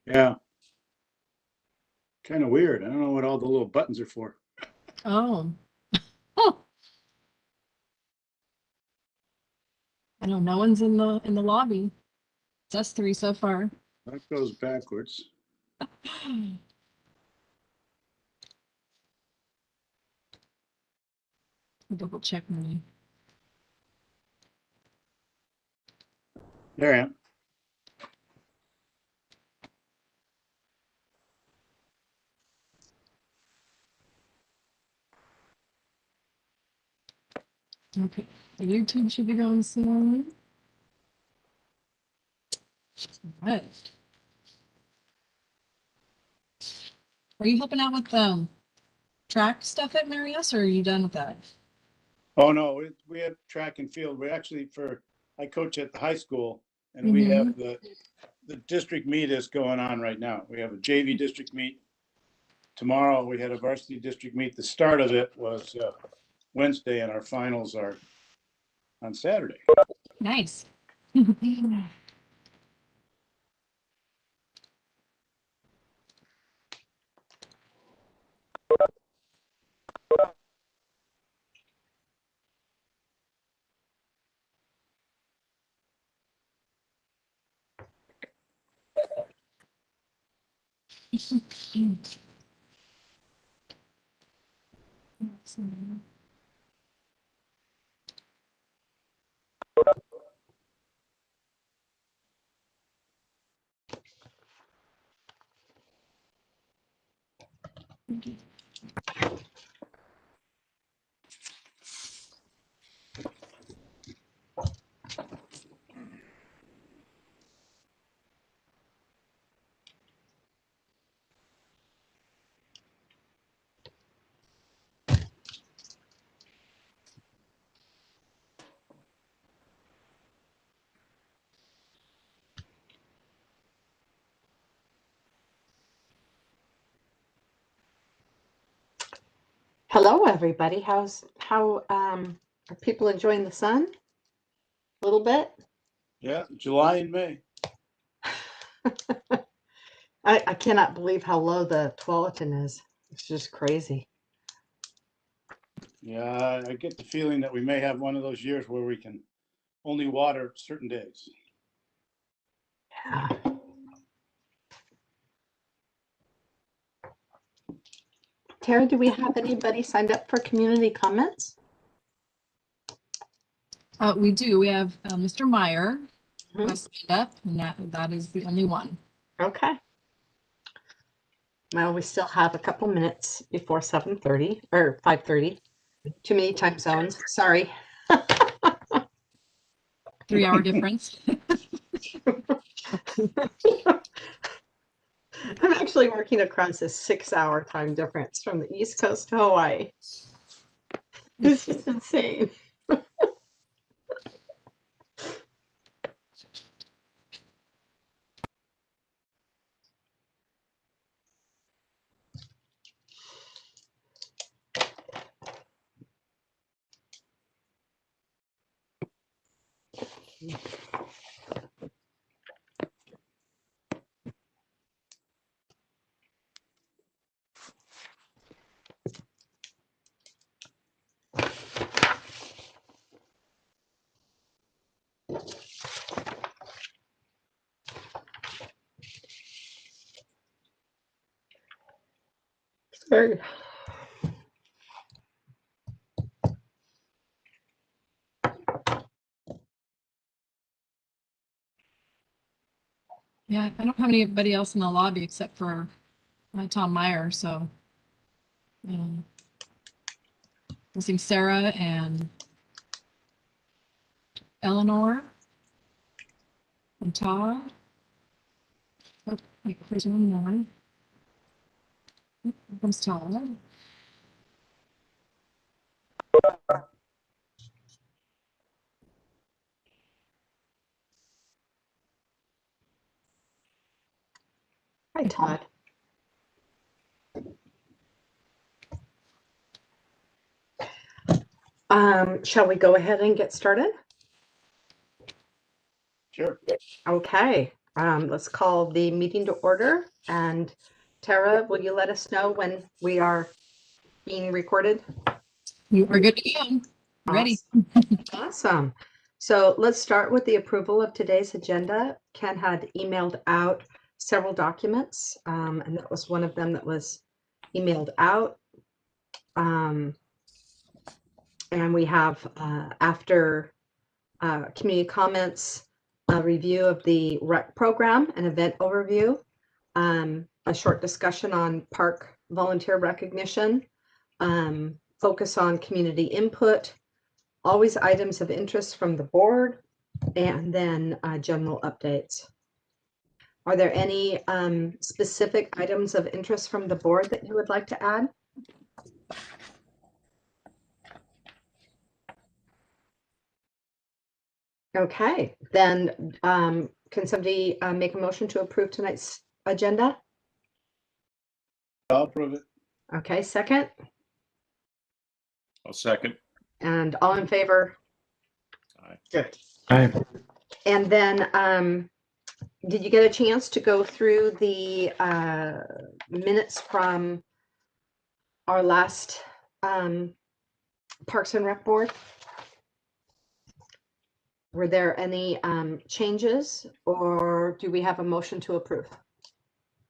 Yeah, kind of weird. I don't know what all the little buttons are for. Oh, oh, I know no one's in the lobby. It's us three so far. That goes backwards. Double check my. There I am. Okay, the YouTube should be going soon. Right. Are you helping out with track stuff at Marius, or are you done with that? Oh no, we have track and field. We actually I coach at the high school, and we Mm-hmm. have the district meet is going on right now. We have a JV district meet tomorrow. We had a varsity district meet. The start of it was Wednesday, and our finals are on Saturday. Nice. Hello, everybody. How are people enjoying the sun? A little bit. Yeah, July and May. I cannot believe how low the Tualatin is. It's just crazy. Yeah, I get the feeling that we may have one of those years where we can only water certain days. Yeah. Tara, do we have anybody signed up for community comments? We do. We have Mr. Meyer who Mhm. has signed up, and that is the only one. Okay. Well, we still have a couple minutes before 7:30 or 5:30. Too many time zones. Sorry. 3 hour difference. I'm actually working across a 6-hour time difference from the East Coast to Hawaii. This is insane. Sorry. Yeah, I don't have anybody else in the lobby except for Tom Meyer. So, missing Sarah and Eleanor and Todd. Oh, wait, there's one more. Here comes Todd. Hi, Todd. Shall we go ahead and get started? Sure. Okay. Let's call the meeting to order. And Tara, will you let us know when we are being recorded? You are good to go. Ready? Awesome. So let's start with the approval of today's agenda. Ken had emailed out several documents, and that was one of them that was emailed out. And we have, after community comments, a review of the rec program, an event overview, a short discussion on park volunteer recognition, focus on community input, always items of interest from the board, and then general updates. Are there any specific items of interest from the board that you would like to add? Okay, then can somebody make a motion to approve tonight's agenda? I'll approve it. Okay, second. I'll second. And all in favor? Aye. Good. Aye. And then, did you get a chance to go through the minutes from our last Parks and Rec Board? Were there any changes, or do we have a motion to approve?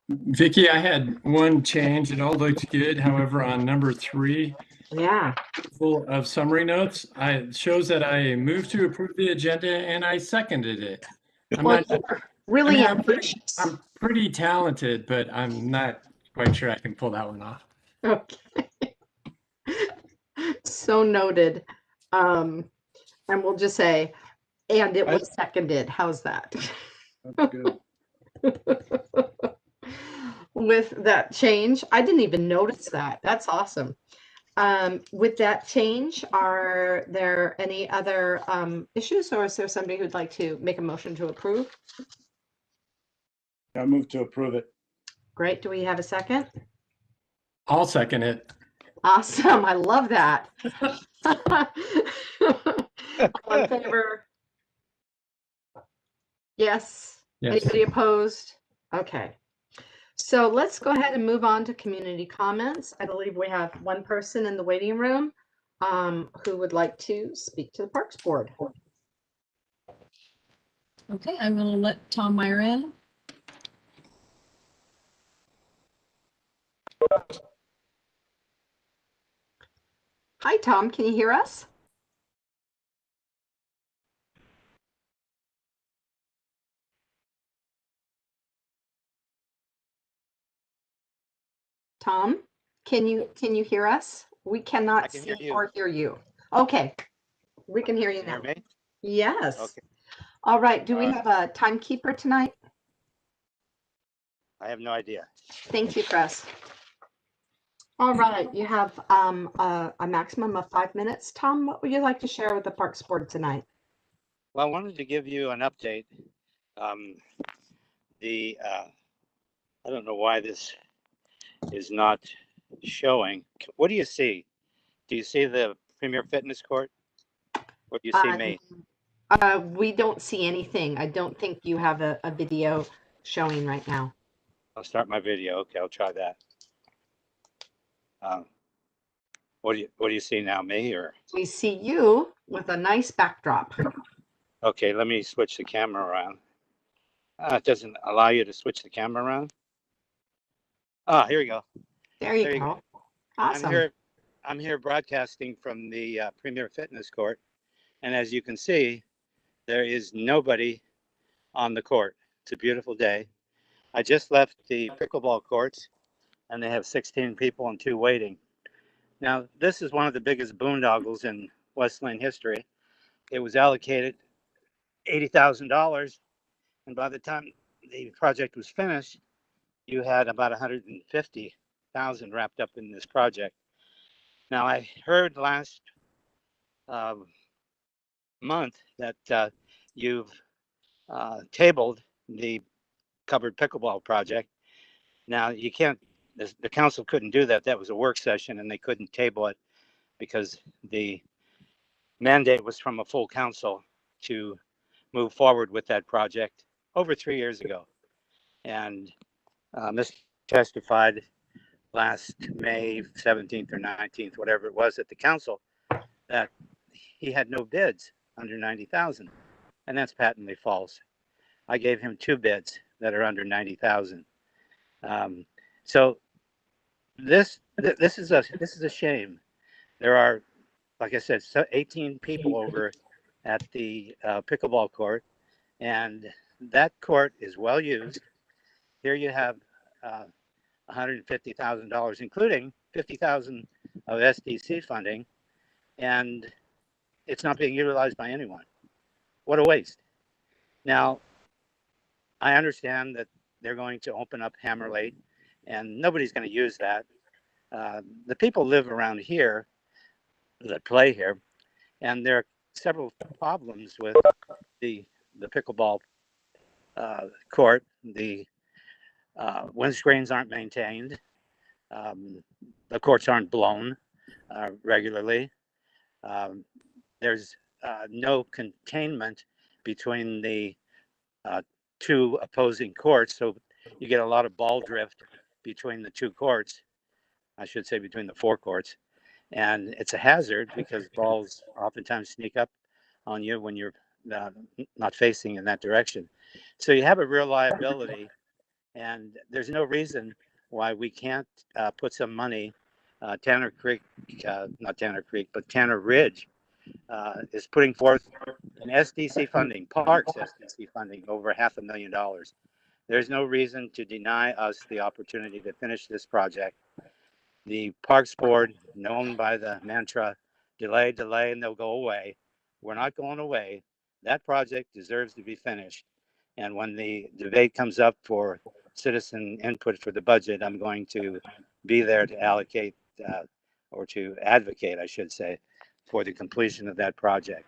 Vicky, I had one change. It all looked good. However, on number 3, Yeah. full of summary notes, it shows that I moved to approve the agenda and I seconded it. Well, you were really I'm ambitious. I'm pretty talented, but I'm not quite sure I can pull that one off. Okay. So noted. And we'll just say, and it was seconded. How's that? That's good. With that change, I didn't even notice that. That's awesome. With that change, are there any other issues, or is there somebody who'd like to make a motion to approve? I move to approve it. Great. Do we have a second? I'll second it. Awesome. I love that. All in favor? Yes. Yes. Anybody opposed? Okay. So let's go ahead and move on to community comments. I believe we have one person in the waiting room who would like to speak to the Parks Board. Okay, I will let Tom Meyer in. Hi, Tom. Can you hear us? Tom, can you hear us? We cannot can see hear you. or hear you. Okay, we can hear you Can you now. hear me? Yes. Okay. All right. Do we All have a timekeeper tonight? I have no idea. Thank you, Chris. All right. You have a maximum of 5 minutes. Tom, what would you like to share with the Parks Board tonight? Well, I wanted to give you an update. I don't know why this is not showing. What do you see? Do you see the Premier Fitness Court? Or do you see me? We don't see anything. I don't think you have a video showing right now. I'll start my video. Okay, I'll try that. What do you see now, me or? We see you with a nice backdrop. Okay, let me switch the camera around. It doesn't allow you to switch the camera around. Ah, here we go. There you There you go. Awesome. I'm here broadcasting from the Premier Fitness Court, and as you can see, there is nobody on the court. It's a beautiful day. I just left the pickleball courts, and they have 16 people and 2 waiting. Now, this is one of the biggest boondoggles in West Linn history. It was allocated $80,000, and by the time the project was finished, you had about $150,000 wrapped up in this project. Now, I heard last month that you've tabled the covered pickleball project. Now, you can't, the council couldn't do that. That was a work session, and they couldn't table it because the mandate was from a full council to move forward with that project over 3 years ago. And Mr. testified last May 17th or 19th, whatever it was, at the council, that he had no bids under 90,000, and that's patently false. I gave him 2 bids that are under 90,000. So this is a shame. There are, like I said, 18 people over at the pickleball court, and that court is well used. Here you have $150,000, including 50,000 of SDC funding, and it's not being utilized by anyone. What a waste. Now, I understand that they're going to open up Hammer Lake, and nobody's going to use that. The people live around here that play here, and there are several problems with the pickleball court. The windscreens aren't maintained. The courts aren't blown regularly. There's no containment between the 2 opposing courts, so you get a lot of ball drift between the 2 courts. I should say between the 4 courts, and it's a hazard because balls oftentimes sneak up on you when you're not facing in that direction. So you have a real liability, and there's no reason why we can't put some money. Tanner Creek, not Tanner Creek, but Tanner Ridge is putting forth an SDC funding, Parks SDC funding, over $500,000. There's no reason to deny us the opportunity to finish this project. The Parks Board, known by the mantra, delay, delay, and they'll go away. We're not going away. That project deserves to be finished. And when the debate comes up for citizen input for the budget, I'm going to be there to allocate or to advocate, I should say, for the completion of that project.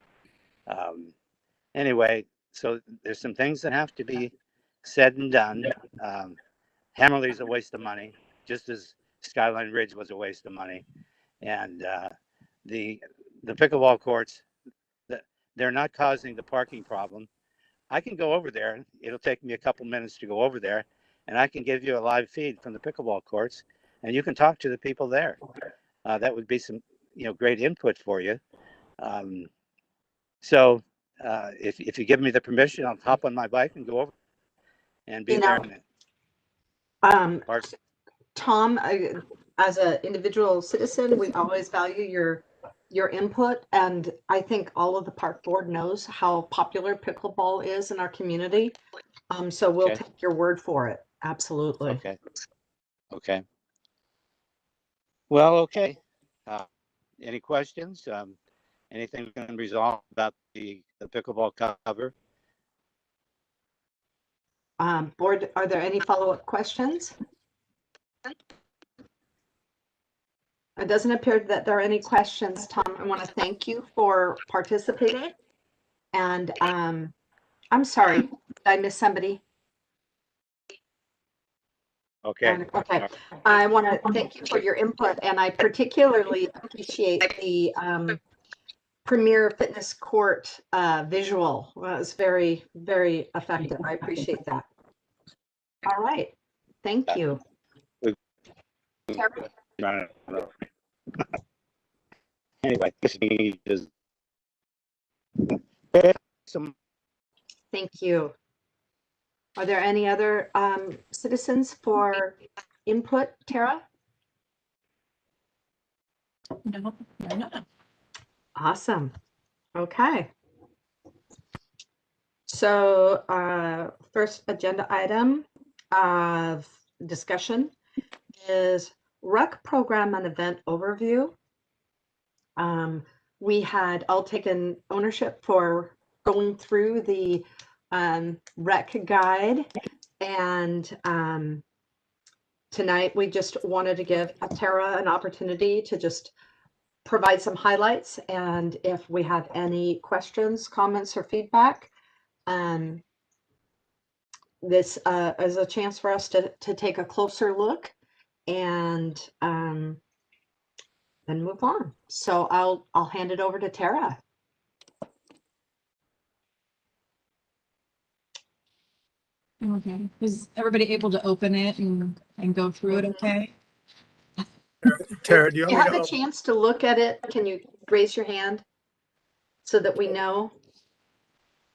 Anyway, so there's some things that have to be said and done. Hammerley's a waste of money, just as Skyline Ridge was a waste of money. And the pickleball courts, they're not causing the parking problem. I can go over there. It'll take me a couple minutes to go over there, and I can give you a live feed from the pickleball courts, and you can talk to the people there. That would be some, great input for you. So if you give me the permission, I'll hop on my bike and go over and be there. Parks. Tom, as an individual citizen, we always value your input, and I think all of the park board knows how popular pickleball is in our community. So we'll Okay. take your word for it. Absolutely. Okay. Well, okay. Any questions? Anything we can resolve about the pickleball cover? Board, are there any follow-up questions? It doesn't appear that there are any questions, Tom. I want to thank you for participating. And I'm sorry, did I miss somebody? Okay. Okay. I want to thank you for your input, and I particularly appreciate the Premier Fitness Court visual. Well, it was very, very effective. I appreciate that. All right. Thank you. Anyway, this is some. Thank you. Are there any other citizens for input, Tara? No, they're not. Awesome. Okay. So first agenda item of discussion is rec program and event overview. We had all taken ownership for going through the rec guide, and tonight we just wanted to give Tara an opportunity to just provide some highlights, and if we have any questions, comments, or feedback, this is a chance for us to take a closer look and then move on. So I'll hand it over to Tara. Okay. Was everybody able to open it and go through it okay? Tara, do you You want have me a to, chance to look at it. Can you raise your hand so that we know?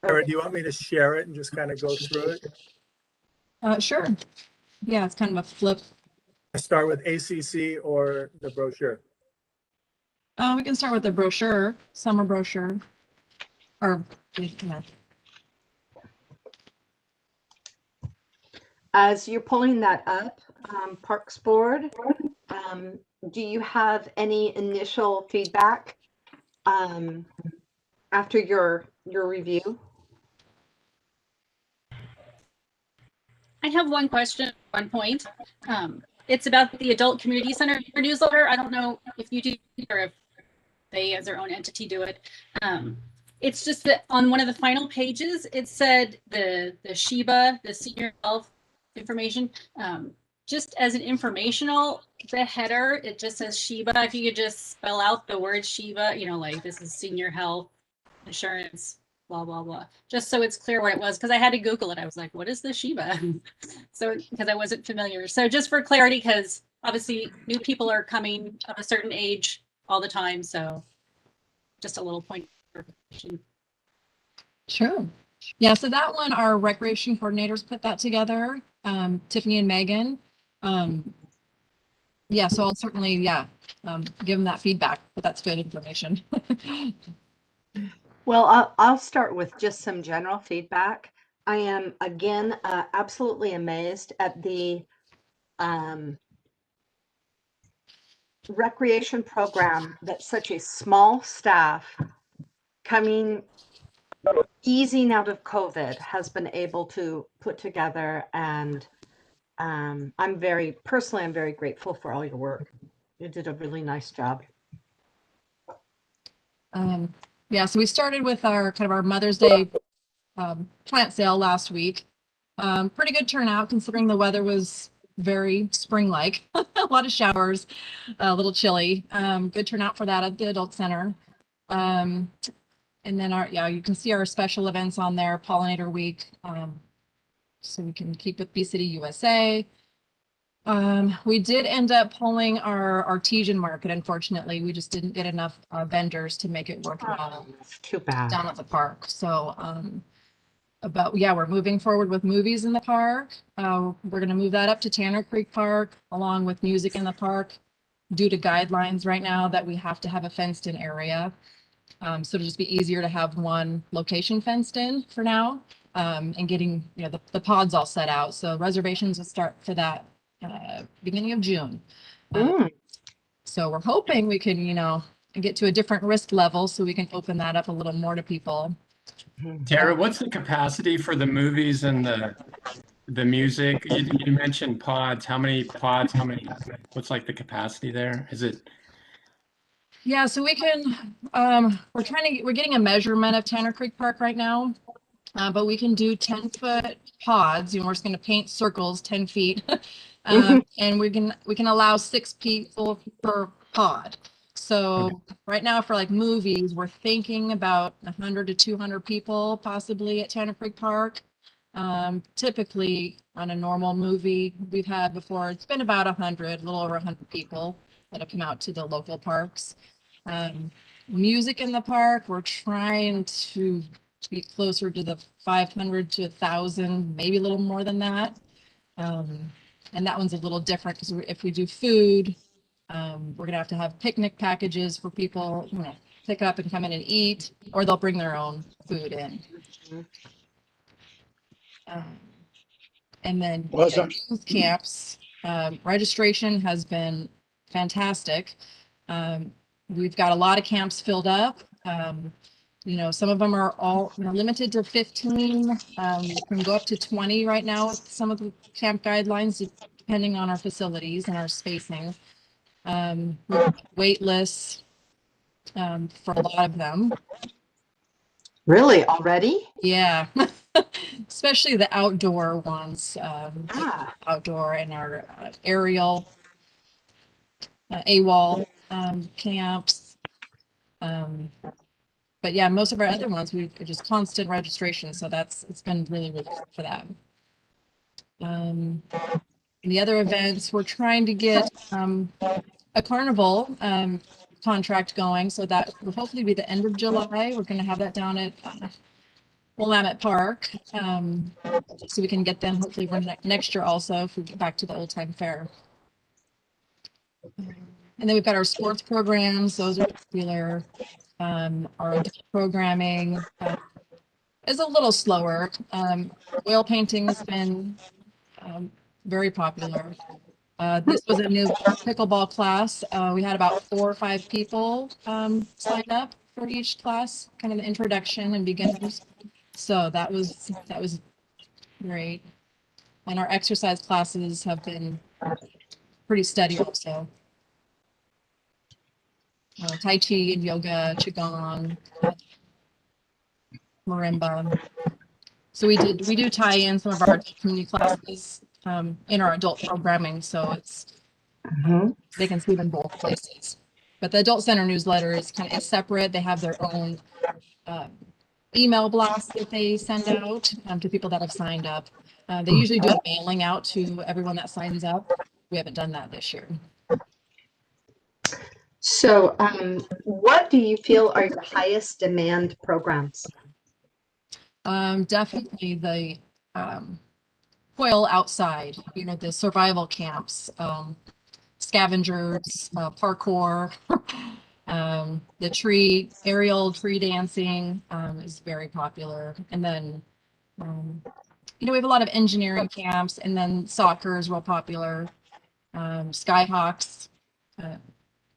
Tara, do you want me to share it and just kind of go through it? Sure. Yeah, it's kind of a flip. I start with ACC or the brochure? We can start with the brochure, summer brochure. Or, yeah. As you're pulling that up, Parks Board, um, do you have any initial feedback after your review? I have one question, one point. It's about the Adult Community Center newsletter. I don't know if you do or if they as their own entity do it. It's just that on one of the final pages, it said the SHIBA, the senior health information, just as an informational, the header, it just says SHIBA. If you could just spell out the word SHIBA, you know, like this is senior health insurance, blah, blah, blah, just so it's clear what it was. Cause I had to Google it. I was like, what is the SHIBA? So, because I wasn't familiar. So just for clarity, because obviously new people are coming of a certain age all the time. So just a little point of clarification. Sure. Yeah, so that one, our recreation coordinators put that together, Tiffany and Megan. Yeah, so I'll certainly, give them that feedback, but that's good information. Well, I'll start with just some general feedback. I am again absolutely amazed at the recreation program that such a small staff coming easing out of COVID has been able to put together. And I'm very grateful for all your work. You did a really nice job. Yeah, so we started with our kind of our Mother's Day plant sale last week. Pretty good turnout considering the weather was very spring-like. A lot of showers, a little chilly. Good turnout for that at the adult center. And then you can see our special events on there, Pollinator Week. So we can keep with Bee City USA. We did end up pulling our artesian market. Unfortunately, we just didn't get enough vendors to make it worthwhile It's too bad. down at the park. So, we're moving forward with movies in the park. We're going to move that up to Tanner Creek Park along with music in the park due to guidelines right now that we have to have a fenced in area. So it'll just be easier to have one location fenced in for now, and getting, the pods all set out. So reservations will start for that beginning of June. So we're hoping we can, get to a different risk level so we can open that up a little more to people. Tara, what's the capacity for the movies and the music? You mentioned pods. How many pods? What's like the capacity there? Is it? Yeah, so we can, we're getting a measurement of Tanner Creek Park right now, but we can do 10-foot pods. We're just going to paint circles 10 feet. And we can allow 6 people per pod. So right now for like movies, we're thinking about 100 to 200 people possibly at Tanner Creek Park. Typically on a normal movie we've had before, it's been about 100, a little over 100 people that have come out to the local parks. Music in the park, we're trying to be closer to the 500 to 1,000, maybe a little more than that. And that one's a little different because if we do food, we're gonna have to have picnic packages for people, pick up and come in and eat, or they'll bring their own food in. And then youth camps, registration has been fantastic. We've got a lot of camps filled up. Some of them are all limited to 15. We can go up to 20 right now with some of the camp guidelines, depending on our facilities and our spacing. Wait lists for a lot of them. Really, already? Yeah, especially the outdoor ones, outdoor and our aerial, AWOL camps. But yeah, most of our other ones, we just constant registration. So it's been really, really good for that. And the other events, we're trying to get a carnival contract going, so that will hopefully be the end of July. We're going to have that down at Willamette Park, so we can get them hopefully run next year also if we get back to the old time fair. And then we've got our sports programs; those are popular. Our adult programming is a little slower. Oil painting has been very popular. This was a new pickleball class. We had about 4 or 5 people signed up for each class, kind of the introduction and beginners. So that was great. And our exercise classes have been pretty steady also. Tai Chi and yoga, Qigong, marimba. So we do tie in some of our community classes in our adult programming, so it's they can see them both places. But the adult center newsletter is kind of separate. They have their own email blast that they send out to people that have signed up. They usually do a mailing out to everyone that signs up. We haven't done that this year. So, what do you feel are your highest demand programs? Definitely the toil outside, the survival camps, scavengers, parkour, the aerial tree dancing is very popular. And then, we have a lot of engineering camps, and then soccer is real popular. Skyhawks.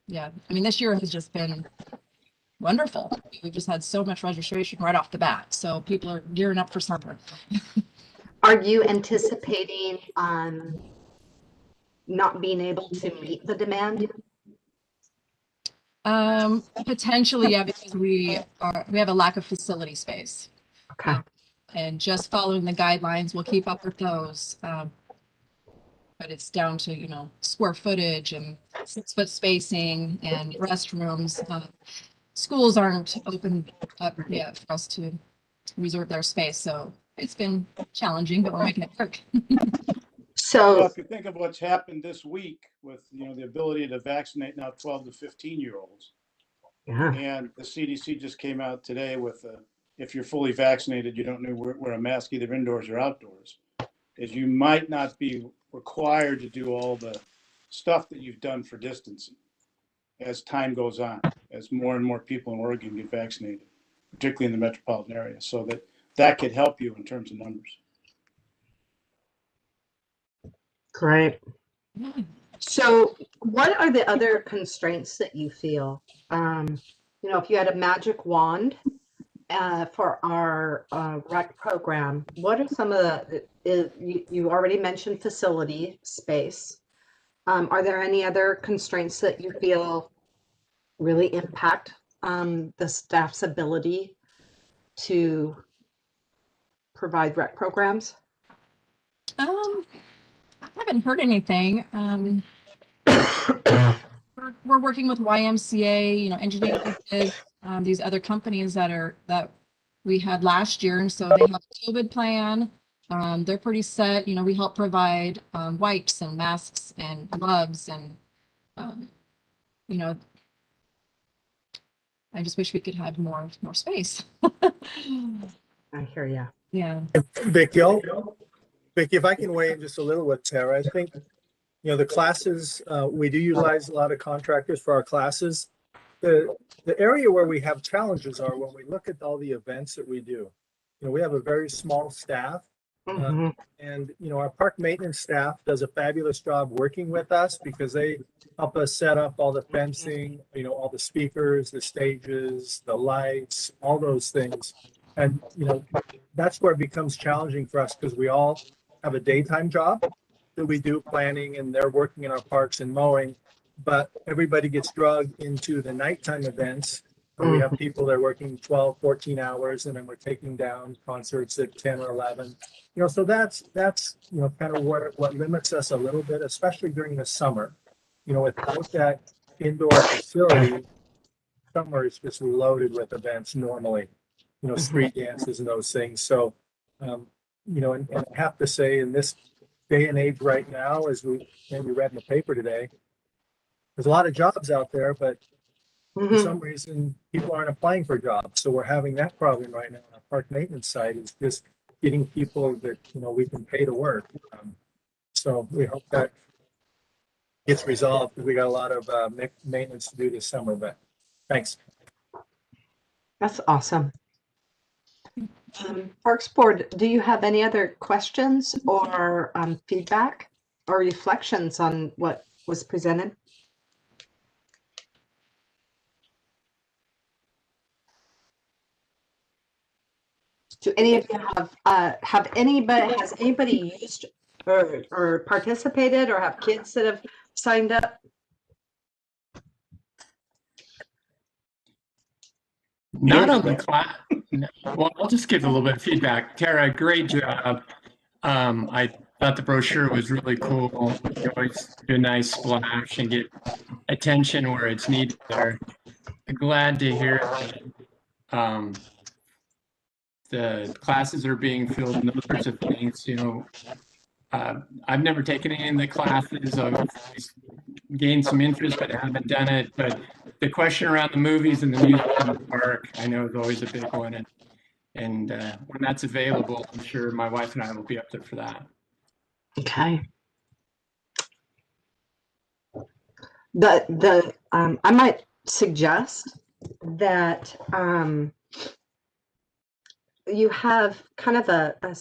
Yeah, I mean, this year has just been wonderful. We've just had so much registration right off the bat. So people are gearing up for summer. Are you anticipating not being able to meet the demand? Potentially, yeah, because we have a lack of facility space. Okay. And just following the guidelines, we'll keep up with those. But it's down to, square footage and 6-foot spacing and restrooms. Schools aren't open up yet for us to reserve their space. So it's been challenging, but we're making it work. Well, So, if you think of what's happened this week with, the ability to vaccinate now 12 to 15-year-olds, yeah. and the CDC just came out today with if you're fully vaccinated, you don't need to wear a mask either indoors or outdoors, is you might not be required to do all the stuff that you've done for distancing as time goes on, as more and more people in Oregon get vaccinated, particularly in the metropolitan area, so that could help you in terms of numbers. Great. So, what are the other constraints that you feel? If you had a magic wand for our rec program, what are some of you already mentioned facility space. Are there any other constraints that you feel really impact the staff's ability to provide rec programs? I haven't heard anything. We're working with YMCA, engineering, these other companies that we had last year, and so they have a COVID plan. They're pretty set. We help provide wipes and masks and gloves, and I just wish we could have more space. I hear you. Yeah. Vicky, if I can weigh in just a little with Tara, I think, the classes, we do utilize a lot of contractors for our classes. The area where we have challenges are when we look at all the events that we do. We have a very small staff. Mhm. And, our park maintenance staff does a fabulous job working with us because they help us set up all the fencing, all the speakers, the stages, the lights, all those things. And, that's where it becomes challenging for us because we all have a daytime job that we do planning, and they're working in our parks and mowing, but everybody gets drugged into the nighttime events where we have people that are working 12, 14 hours, and then we're taking down concerts at 10 or 11. So that's kind of what limits us a little bit, especially during the summer. Without that indoor facility, summer is just loaded with events normally, street dances and those things. So, and I have to say in this day and age right now, as we maybe read in the paper today, there's a lot of jobs out there, but for Mhm. some reason, people aren't applying for jobs. So we're having that problem right now on our park maintenance side, is just getting people that, we can pay to work. So we hope that gets resolved, because we got a lot of maintenance to do this summer, but thanks. That's awesome. Parks Board, do you have any other questions or feedback or reflections on what was presented? Do any of you has anybody used or participated or have kids that have signed up? Not on the class. Well, I'll just give a little bit of feedback. Tara, great job. I thought the brochure was really cool. You always do a nice splash and get attention where it's needed there. Glad to hear that the classes are being filled and those sorts of things. I've never taken any of the classes. I've gained some interest, but I haven't done it. But the question around the movies and the music in the park, I know, is always a big one. And when that's available, I'm sure my wife and I will be up there for that. Okay. I might suggest that you have kind of a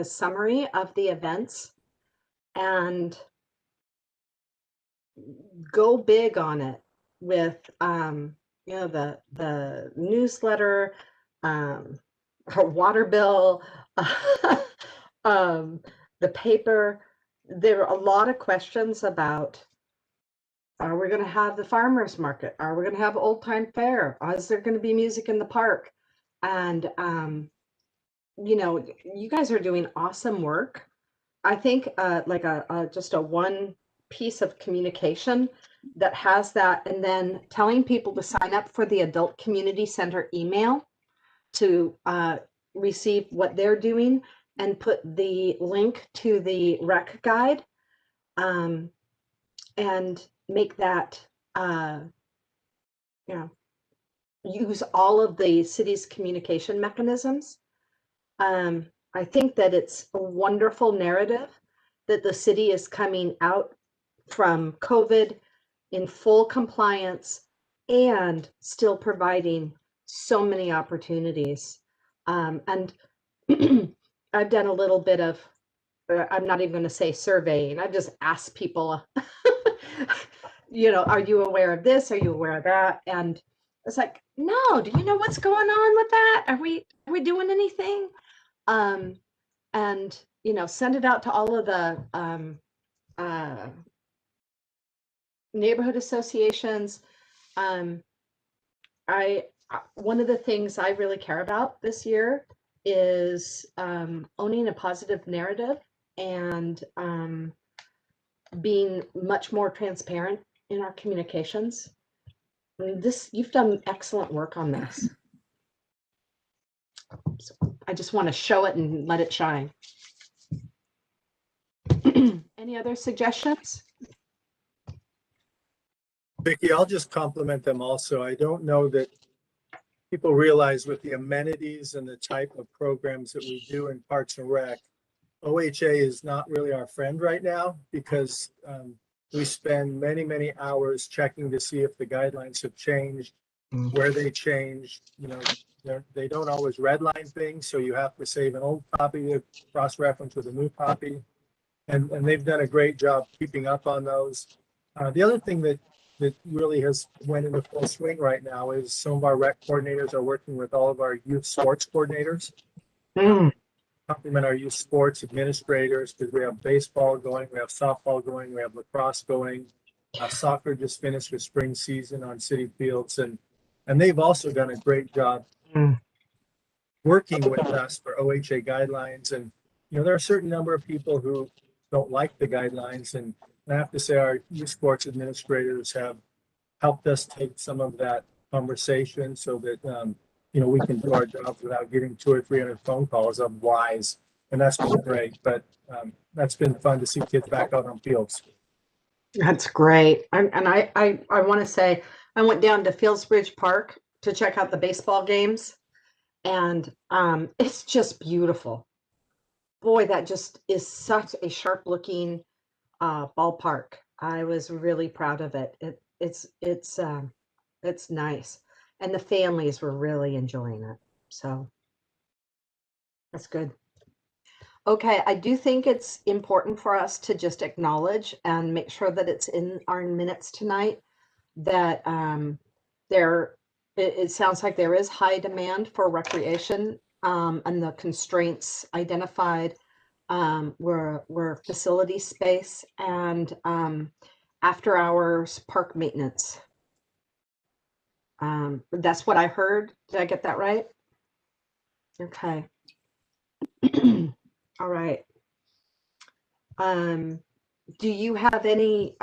summary of the events and go big on it with the newsletter, her water bill, the paper. There are a lot of questions about, are we going to have the farmers market? Are we going to have old time fair? Is there going to be music in the park? And you guys are doing awesome work. I think like just a one piece of communication that has that, and then telling people to sign up for the Adult Community Center email to receive what they're doing, and put the link to the rec guide, and make that use all of the city's communication mechanisms. I think that it's a wonderful narrative that the city is coming out from COVID in full compliance and still providing so many opportunities. And I've done a little bit of, I'm not even going to say surveying. I've just asked people, are you aware of this? Are you aware of that? And it's like, no, do you know what's going on with that? Are we doing anything? And send it out to all of the neighborhood associations. One of the things I really care about this year is owning a positive narrative and being much more transparent in our communications. I mean, you've done excellent work on this. So I just want to show it and let it shine. Any other suggestions? Vicki, I'll just compliment them also. I don't know that people realize, with the amenities and the type of programs that we do in Parks and Rec, OHA is not really our friend right now, because we spend many, many hours checking to see if the guidelines have changed, where they changed. They don't always redline things, so you have to save an old copy to cross-reference with a new copy. And they've done a great job keeping up on those. The other thing that really has went into full swing right now is some of our rec coordinators are working with all of our youth sports coordinators. Compliment our youth sports administrators, because we have baseball going, we have softball going, we have lacrosse going. Soccer just finished with spring season on city fields, and they've also done a great job working with us for OHA guidelines. And there are a certain number of people who don't like the guidelines, and I have to say our youth sports administrators have helped us take some of that conversation so that we can do our jobs without getting 200 or 300 phone calls of whys, and that's been great. But that's been fun to see kids back out on fields. That's great. I want to say I went down to Fieldsbridge Park to check out the baseball games, and it's just beautiful. Boy, that just is such a sharp looking ballpark. I was really proud of it. It's nice, and the families were really enjoying it. So that's good. Okay, I do think it's important for us to just acknowledge and make sure that it's in our minutes tonight that it sounds like there is high demand for recreation, and the constraints identified were facility space and after hours park maintenance. That's what I heard. Did I get that right? Okay. All right. Do you have any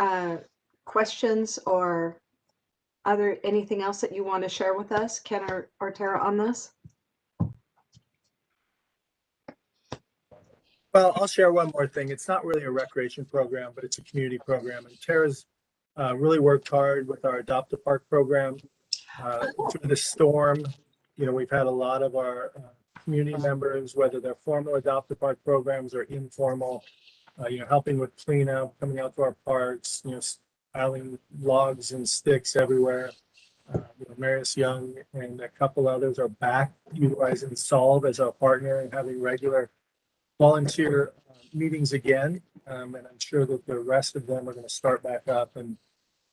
questions or anything else that you want to share with us, Ken or Tara, on this? Well, I'll share one more thing. It's not really a recreation program, but it's a community program. And Tara's really worked hard with our Adopt a Park program. Through the storm, we've had a lot of our community members, whether they're formal Adopt a Park programs or informal, helping with cleanup, coming out to our parks, piling logs and sticks everywhere. Marius Young and a couple others are back utilizing Solve as our partner and having regular volunteer meetings again. And I'm sure that the rest of them are going to start back up. And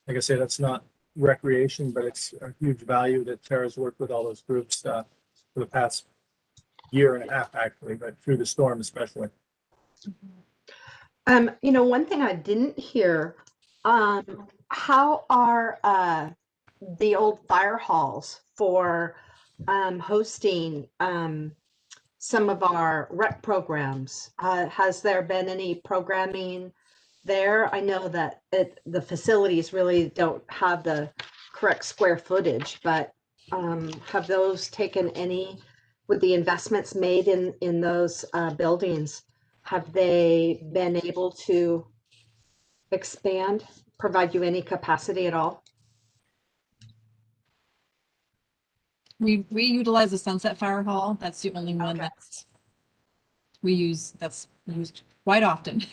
like I said, that's not recreation, but it's a huge value that Tara's worked with all those groups for the past year and a half, actually, but through the storm especially. One thing I didn't hear, how are the old fire halls for hosting some of our rec programs? Has there been any programming there? I know that the facilities really don't have the correct square footage, but have those taken any, with the investments made in those buildings, have they been able to expand, provide you any capacity at all? We utilize the Sunset Fire Hall. That's the only one Okay. that's used quite often.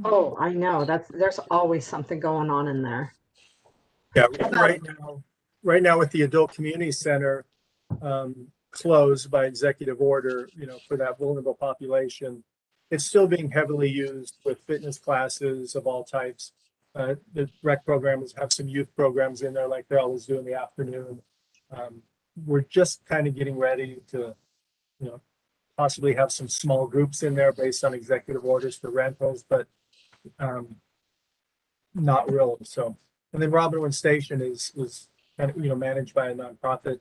Oh, I know. There's always something going on in there. Yeah, right now with the Adult Community Center closed by executive order, for that vulnerable population, it's still being heavily used with fitness classes of all types. The rec programs have some youth programs in there like they always do in the afternoon. We're just kind of getting ready to, possibly have some small groups in there based on executive orders for rentals, but not really. So, and then Robinwood Station is kind of, managed by a nonprofit,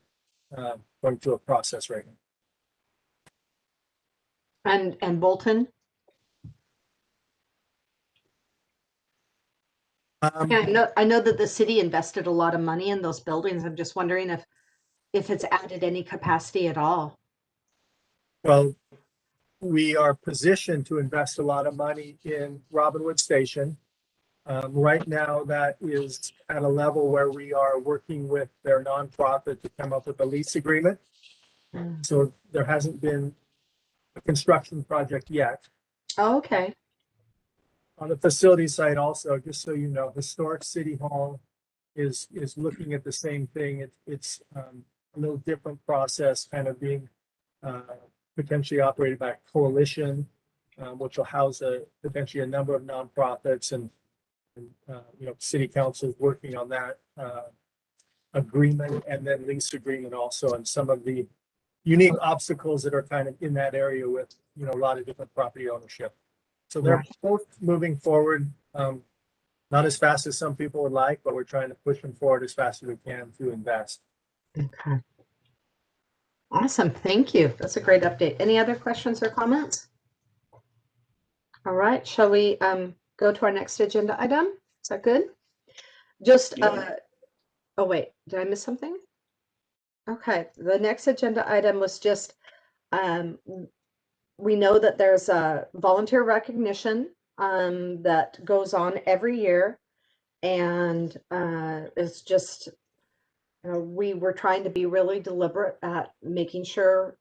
going through a process right now. And Bolton? Yeah, I know that the city invested a lot of money in those buildings. I'm just wondering if it's added any capacity at all. Well, we are positioned to invest a lot of money in Robinwood Station. Right now, that is at a level where we are working with their nonprofit to come up with a lease agreement. So there hasn't been a construction project yet. Oh, okay. On the facility side also, just so you know, Historic City Hall is looking at the same thing. It's a little different process, kind of being potentially operated by a coalition, which will house potentially a number of nonprofits, and city council is working on that agreement and then lease agreement also, and some of the unique obstacles that are kind of in that area with a lot of different property ownership. So they're both moving forward, not as fast as some people would like, but we're trying to push them forward as fast as we can to invest. Okay. Awesome. Thank you. That's a great update. Any other questions or comments? All right. Shall we go to our next agenda item? Is that good? Just, oh, wait, did I miss something? Okay. The next agenda item was just we know that there's a volunteer recognition that goes on every year. And it's just, we were trying to be really deliberate at making sure,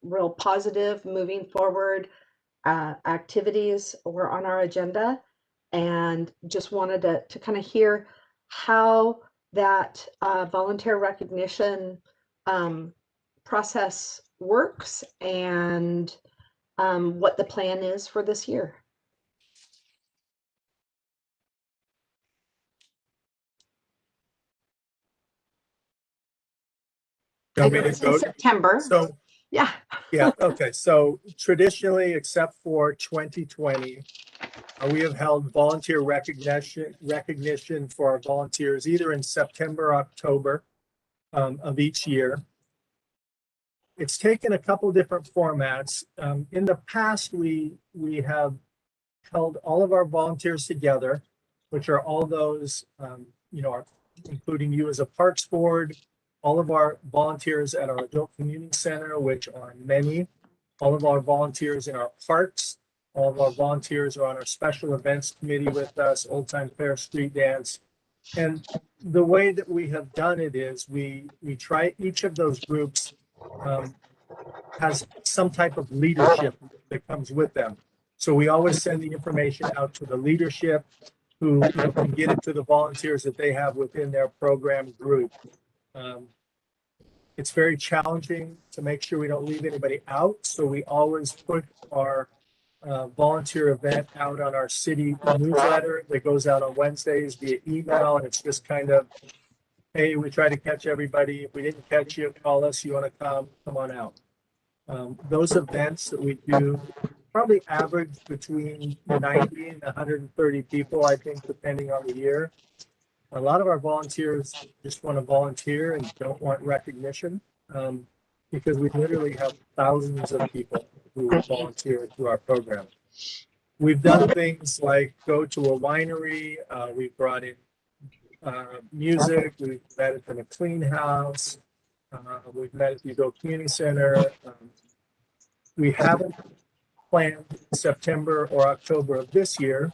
real positive, moving forward activities were on our agenda. And just wanted to kind of hear how that volunteer recognition process works and what the plan is for this year. You I want me know to it's in go? September. So, Yeah. yeah, okay. So traditionally, except for 2020, we have held volunteer recognition for our volunteers either in September or October of each year. It's taken a couple different formats. In the past, we have held all of our volunteers together, which are all those, including you as a Parks Board, all of our volunteers at our Adult Community Center, which are many, all of our volunteers in our parks, all of our volunteers are on our special events committee with us, Old Time Fair, Street Dance. And the way that we have done it is we try each of those groups has some type of leadership that comes with them. So we always send the information out to the leadership who can get it to the volunteers that they have within their program group. It's very challenging to make sure we don't leave anybody out. So we always put our volunteer event out on our city newsletter that goes out on Wednesdays via email. And it's just kind of, hey, we try to catch everybody. If we didn't catch you, call us. You want to come on out. Those events that we do probably average between 90 and 130 people, I think, depending on the year. A lot of our volunteers just want to volunteer and don't want recognition because we literally have thousands of people who volunteer through our program. We've done things like go to a winery. We've brought in music. We've met at the McLean House. We've met at the Adult Community Center. We haven't planned September or October of this year.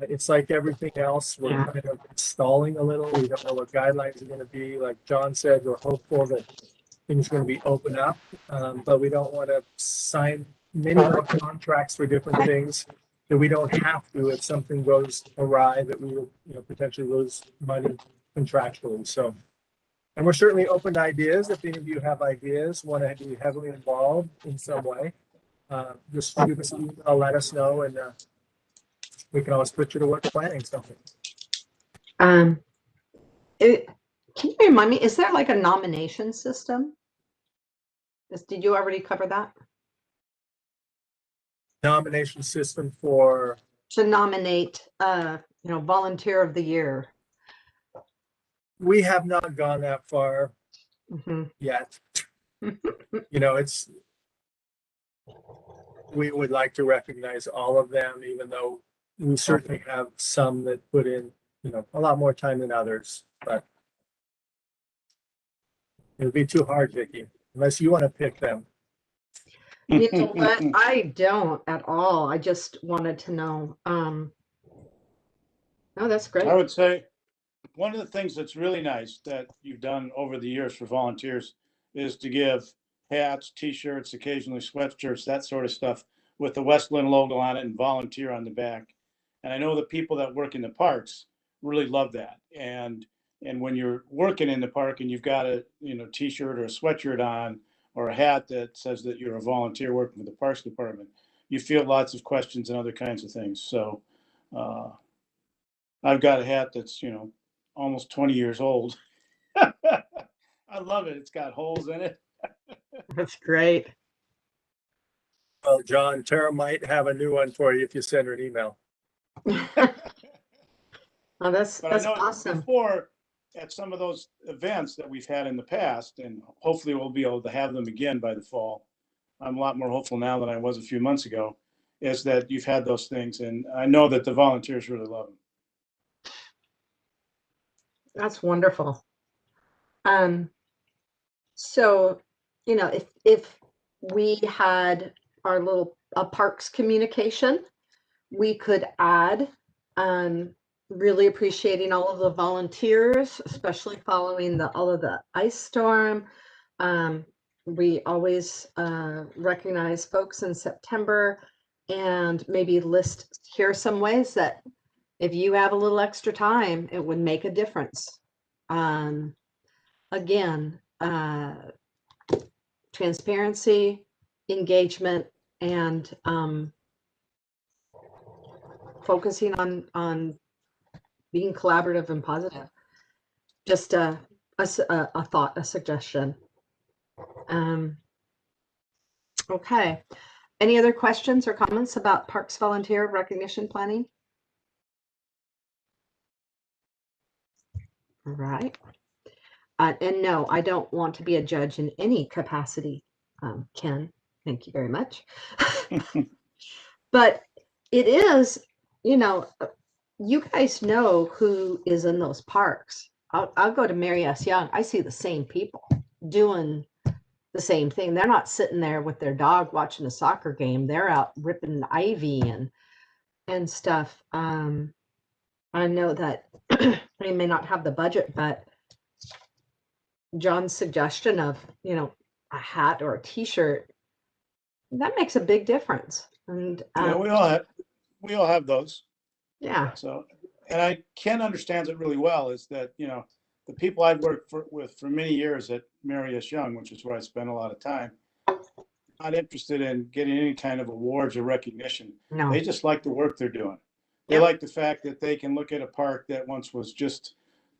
It's like everything else. We're kind of stalling a little. We don't know what guidelines are going to be. Like John said, we're hopeful that things are going to be open up, but we don't want to sign many more contracts for different things that we don't have to if something goes awry that we will potentially lose money contractually. So, and we're certainly open to ideas. If any of you have ideas, want to be heavily involved in some way, just give us an email, let us know, and we can always put you to work planning something. Can you remind me, is there like a nomination system? Did you already cover that? Nomination system for To nominate, volunteer of the year. we have not gone that far yet. We would like to recognize all of them, even though we certainly have some that put in, a lot more time than others, but it would be too hard, Vicki, unless you want to pick them. You know what? I don't at all. I just wanted to know. No, that's great. I would say one of the things that's really nice that you've done over the years for volunteers is to give hats, t-shirts, occasionally sweatshirts, that sort of stuff with the West Linn logo on it and volunteer on the back. And I know the people that work in the parks really love that. And when you're working in the park and you've got a t-shirt or a sweatshirt on or a hat that says that you're a volunteer working for the Parks Department, you feel lots of questions and other kinds of things. So I've got a hat that's, almost 20 years old. I love it. It's got holes in it. That's great. Well, John, Tara might have a new one for you if you send her an email. Oh, that's awesome. Before, at some of those events that we've had in the past, and hopefully we'll be able to have them again by the fall. I'm a lot more hopeful now than I was a few months ago, is that you've had those things. And I know that the volunteers really love them. That's wonderful. So, if we had our little parks communication, we could add, really appreciating all of the volunteers, especially following all of the ice storm. We always recognize folks in September, and maybe here some ways that if you have a little extra time, it would make a difference. Again, transparency, engagement, and focusing on being collaborative and positive. Just a thought, a suggestion. Okay. Any other questions or comments about Parks Volunteer Recognition Planning? All right. And no, I don't want to be a judge in any capacity, Ken. Thank you very much. But it is, you guys know who is in those parks. I'll go to Mary S. Young. I see the same people doing the same thing. They're not sitting there with their dog watching a soccer game. They're out ripping ivy and stuff. I know that they may not have the budget, but John's suggestion of, a hat or a t-shirt, that makes a big difference. And Yeah, we all have those. yeah. So, and I Ken understands it really well, is that, the people I've worked with for many years at Mary S. Young, which is where I spent a lot of time, not interested in getting any kind of awards or recognition. No. They just like the work they're doing. They Yep. like the fact that they can look at a park that once was just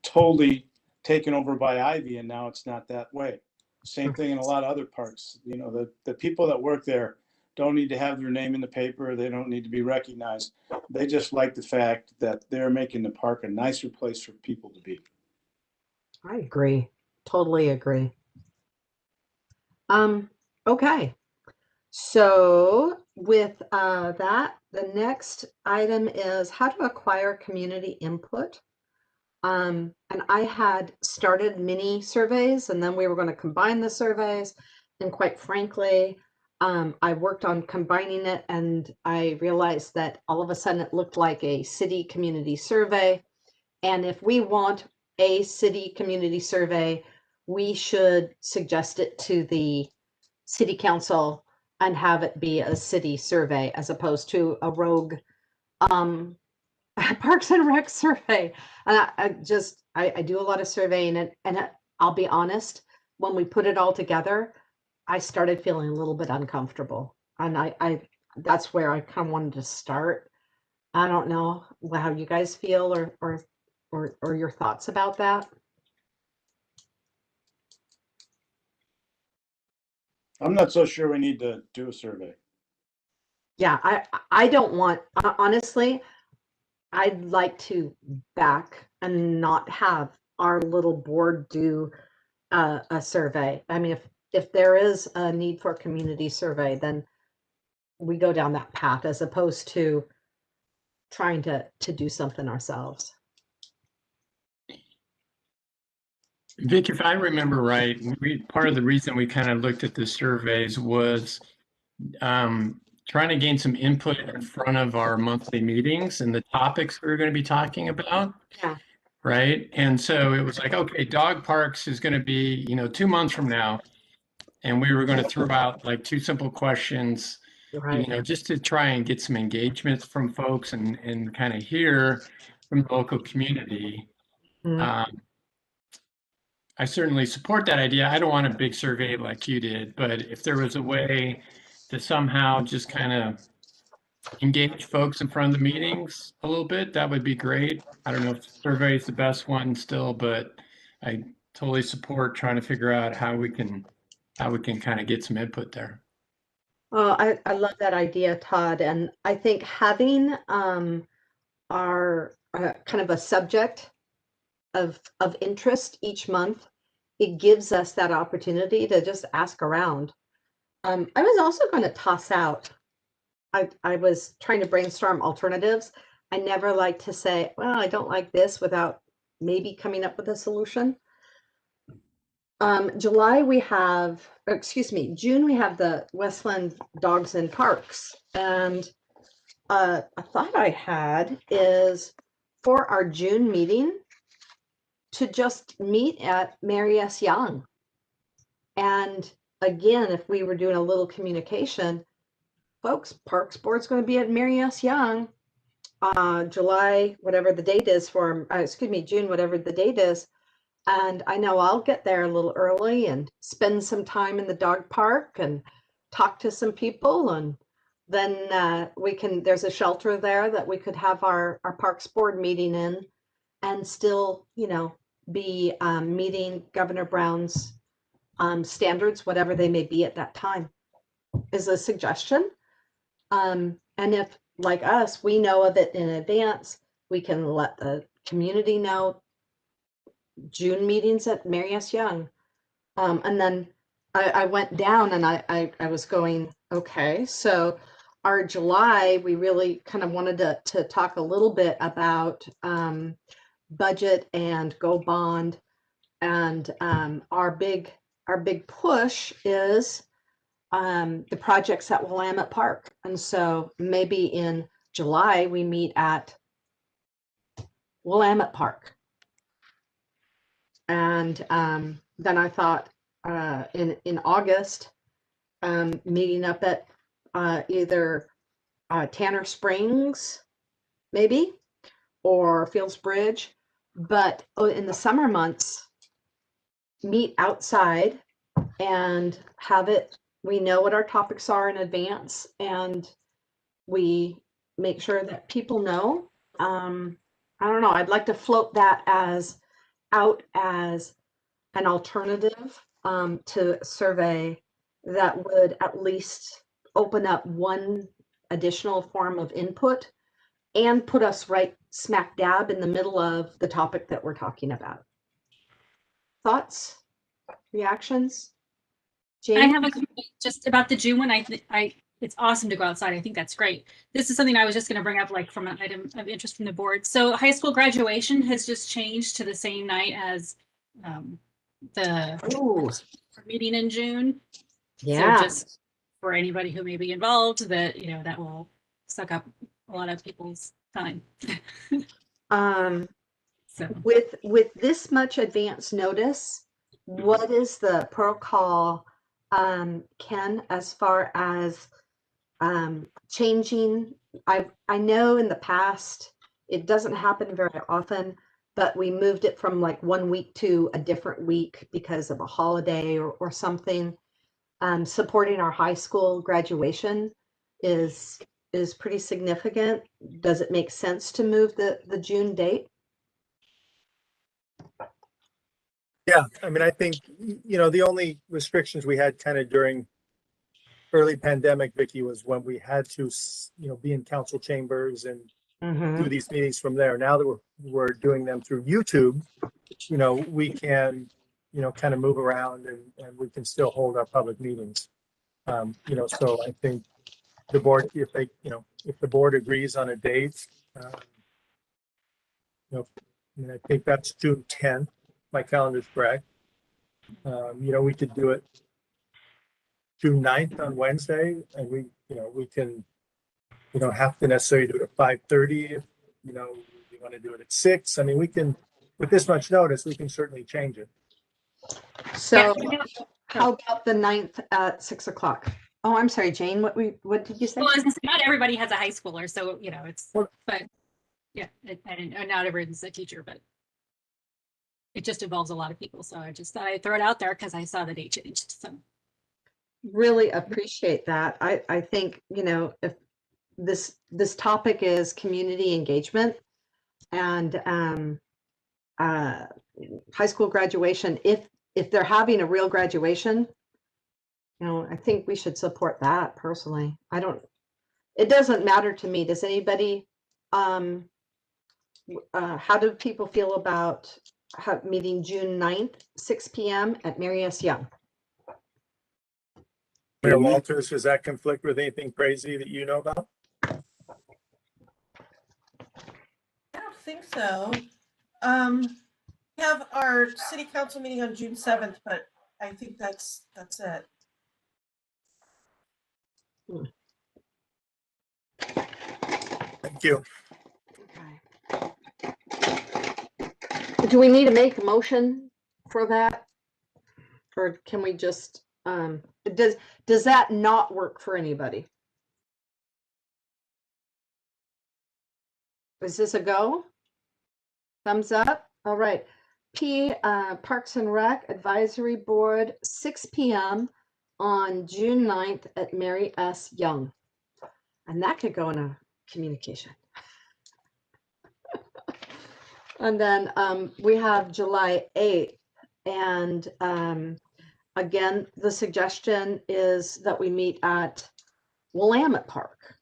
totally taken over by ivy, and now it's not that way. Same thing in a lot of other parks. The people that work there don't need to have their name in the paper. They don't need to be recognized. They just like the fact that they're making the park a nicer place for people to be. I agree. Totally agree. Okay. So with that, the next item is how to acquire community input. And I had started mini surveys, and then we were going to combine the surveys. And quite frankly, I worked on combining it, and I realized that all of a sudden it looked like a city community survey. And if we want a city community survey, we should suggest it to the city council and have it be a city survey as opposed to a rogue Parks and Rec survey. And I do a lot of surveying, and I'll be honest, when we put it all together, I started feeling a little bit uncomfortable. And I that's where I kind of wanted to start. I don't know how you guys feel or your thoughts about that. I'm not so sure we need to do a survey. Yeah, I don't want, honestly, I'd like to back and not have our little board do a survey. I mean, if there is a need for a community survey, then we go down that path as opposed to trying to do something ourselves. Vic, if I remember right, part of the reason we kind of looked at the surveys was trying to gain some input in front of our monthly meetings and the topics we were going to be talking about. Yeah. Right. And so it was like, okay, dog parks is going to be, 2 months from now. And we were going to throw out like 2 simple questions, Right. just to try and get some engagement from folks and kind of hear from the local community. Mhm. I certainly support that idea. I don't want a big survey like you did, but if there was a way to somehow just kind of engage folks in front of the meetings a little bit, that would be great. I don't know if survey is the best one still, but I totally support trying to figure out how we can kind of get some input there. Oh, I love that idea, Todd. And I think having our kind of a subject of interest each month, it gives us that opportunity to just ask around. I was also going to toss out, I was trying to brainstorm alternatives. I never like to say, well, I don't like this without maybe coming up with a solution. July we have, excuse me, June we have the Westland Dogs and Parks. And a thought I had is for our June meeting to just meet at Mary S. Young. And again, if we were doing a little communication, folks, Parks Board's going to be at Mary S. Young, July, whatever the date is for, excuse me, June, whatever the date is. And I know I'll get there a little early and spend some time in the dog park and talk to some people. And then we can, there's a shelter there that we could have our Parks Board meeting in and still, you know, be meeting Governor Brown's standards, whatever they may be at that time, is a suggestion. And if, like us, we know of it in advance, we can let the community know. June meetings at Mary S. Young. And then I went down and I was going, okay, so our July, we really kind of wanted to talk a little bit about budget and go bond. And our big push is the projects at Willamette Park. And so maybe in July, we meet at Willamette Park. And then I thought in August, meeting up at either Tanner Springs, maybe, or Fields Bridge. But in the summer months, meet outside and have it, we know what our topics are in advance, and we make sure that people know. I don't know, I'd like to float that out as an alternative to survey that would at least open up one additional form of input and put us right smack dab in the middle of the topic that we're talking about. Thoughts, reactions? I Jane? have a comment just about the June one. It's awesome to go outside. I think that's great. This is something I was just going to bring up, like from an item of interest from the board. So high school graduation has just changed to the same night as the Ooh, meeting in June. yeah. So just for anybody who may be involved, that, you know, that will suck up a lot of people's time. So With this much advance notice, what is the protocol, Ken, as far as changing? I know in the past it doesn't happen very often, but we moved it from like 1 week to a different week because of a holiday or something. Supporting our high school graduation is pretty significant. Does it make sense to move the June date? Yeah, I mean, I think, you know, the only restrictions we had kind of during early pandemic, Vicky, was when we had to, you know, be in council chambers and do these meetings from there. Now that we're doing them through YouTube, you know, we can, you know, kind of move around and we can still hold our public meetings. You know, so I think the board, if they, you know, if the board agrees on a date, you know, I mean, I think that's June 10th. My calendar's correct. You know, we could do it June 9th on Wednesday, and we, you know, we can, you don't have to necessarily do it at 5:30. If, you know, you want to do it at 6. I mean, we can, with this much notice, we can certainly change it. So yeah, how about the 9th at 6 o'clock? Oh, I'm sorry, Jane, what did you say? well, I was gonna say, not everybody has a high schooler, so, you know, it's, Well- but yeah, not everyone's a teacher, but it just involves a lot of people. So I just thought I'd throw it out there because I saw the date changed. So Really appreciate that. I think, you know, if this topic is community engagement and high school graduation, if they're having a real graduation, you know, I think we should support that personally. It doesn't matter to me. Does anybody, how do people feel about meeting June 9th, 6 p.m. at Mary S. Young? Mayor Walters, does that conflict with anything crazy that you know about? I don't think so. have our city council meeting on June 7th, but I think that's it. Thank you. Okay. Do we need to make a motion for that? Or can we just, does that not work for anybody? Is this a go? Thumbs up? All right. Parks and Rec Advisory Board, 6 p.m. on June 9th at Mary S. Young. And that could go in a communication. And then we have July 8th. And again, the suggestion is that we meet at Willamette Park.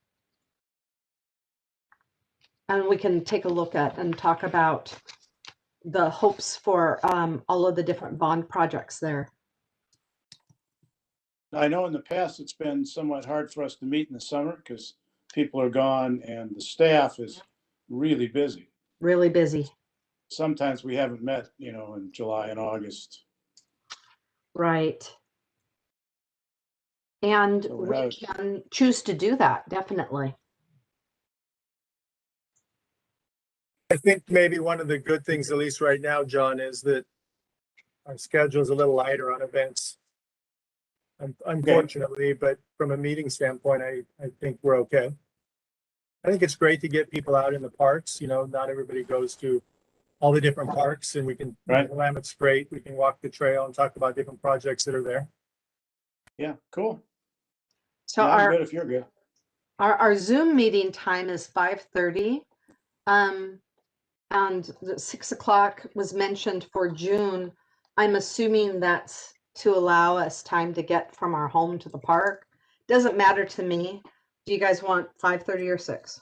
And we can take a look at and talk about the hopes for all of the different bond projects there. I know in the past it's been somewhat hard for us to meet in the summer because people are gone and the staff is really busy. Really busy. Sometimes we haven't met, in July and August. Right. And So we can choose to do that, definitely. I think maybe one of the good things, at least right now, John, is that our schedule is a little lighter on events. Unfortunately, but from a meeting standpoint, I think we're okay. I think it's great to get people out in the parks. Not everybody goes to all the different parks, and we can, Right. Willamette's great. We can walk the trail and talk about different projects that are there. Yeah, cool. So Yeah, I'm good if you're good. our Zoom meeting time is 5:30. And the 6 o'clock was mentioned for June. I'm assuming that's to allow us time to get from our home to the park. Doesn't matter to me. Do you guys want 5:30 or 6?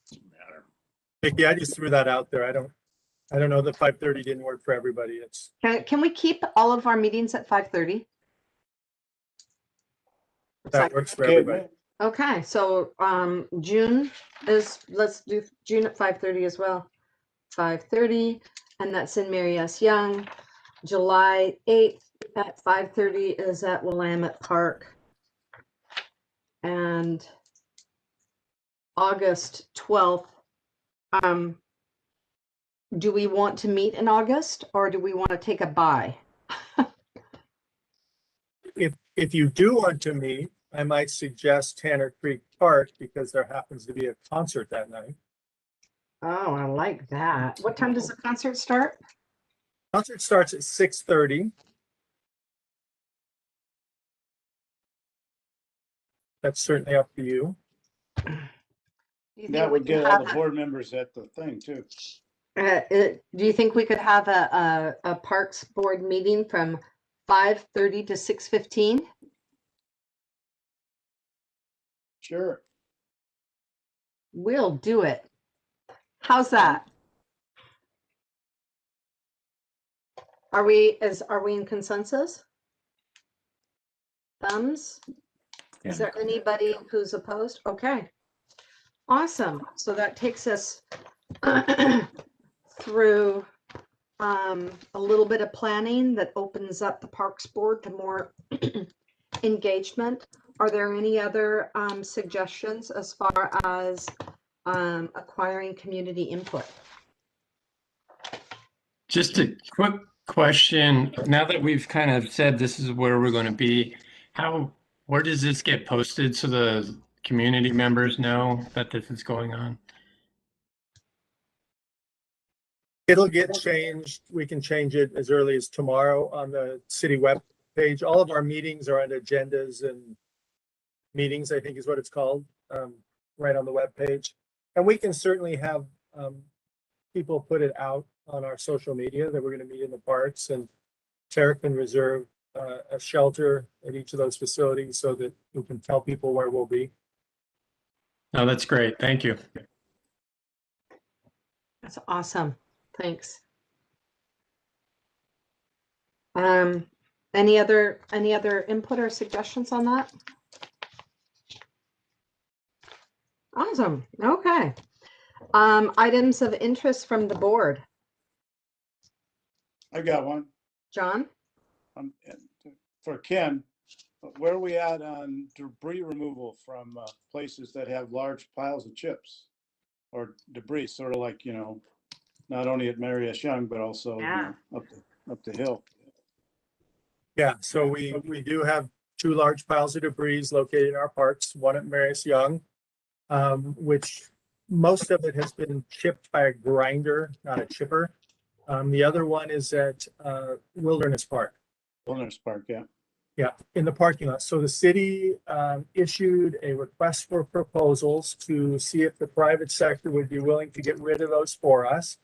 Doesn't matter. Vicky, I just threw that out there. I don't know that 5:30 didn't work for everybody. It's Can we keep all of our meetings at 5:30? that works for Okay, everybody. Okay, so June is, let's do June at 5:30 as well. 5:30, and that's in Mary S. Young. July 8th at 5:30 is at Willamette Park. And August 12th, do we want to meet in August or do we want to take a bye? If you do want to meet, I might suggest Tanner Creek Park because there happens to be a concert that night. Oh, I like that. What time does the concert start? Concert starts at 6:30. That's certainly up to you. Do you that think we would could get all have the board members at the thing too. do you think we could have a Parks Board meeting from 5:30 to 6:15? Sure. We'll do it. How's that? Are we in consensus? Thumbs? Is there anybody who's opposed? Okay. Awesome. So that takes us through a little bit of planning that opens up the Parks Board to more engagement. Are there any other suggestions as far as acquiring community input? Just a quick question. Now that we've kind of said this is where we're going to be, where does this get posted so the community members know that this is going on? It'll get changed. We can change it as early as tomorrow on the city web page. All of our meetings are on agendas and meetings, I think is what it's called, right on the web page. And we can certainly have people put it out on our social media that we're going to meet in the parks, and Tara can reserve a shelter at each of those facilities so that we can tell people where we'll be. No, that's great. Thank you. That's awesome. Thanks. Any other input or suggestions on that? Awesome. Okay. Items of interest from the board. I got one. John? And for Ken, where are we at on debris removal from places that have large piles of chips or debris, sort of like, not only at Mary S. Young, but also up the hill. Yeah, so we do have two large piles of debris located in our parks, one at Marius Young, which most of it has been chipped by a grinder, not a chipper. The other one is at Wilderness Park. Wilderness Park, yeah. Yeah, in the parking lot. So the city issued a request for proposals to see if the private sector would be willing to get rid of those for us.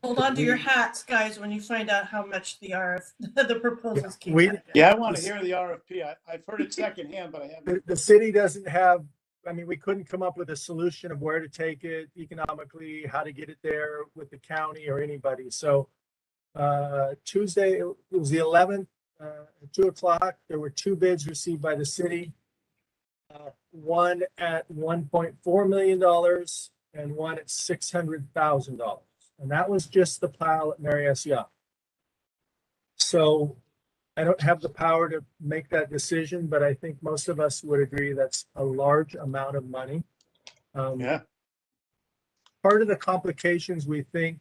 Hold on to your hats, guys, when you find out how much the the proposals came out. Yeah, I want to hear the RFP. I've heard it secondhand, but I haven't. The city doesn't have, I mean, we couldn't come up with a solution of where to take it economically, how to get it there with the county or anybody. So Tuesday, it was the 11th, at 2:00. There were two bids received by the city. One at $1.4 million and one at $600,000. And that was just the pile at Mary S. Young. So I don't have the power to make that decision, but I think most of us would agree that's a large amount of money. Yeah. Part of the complications we think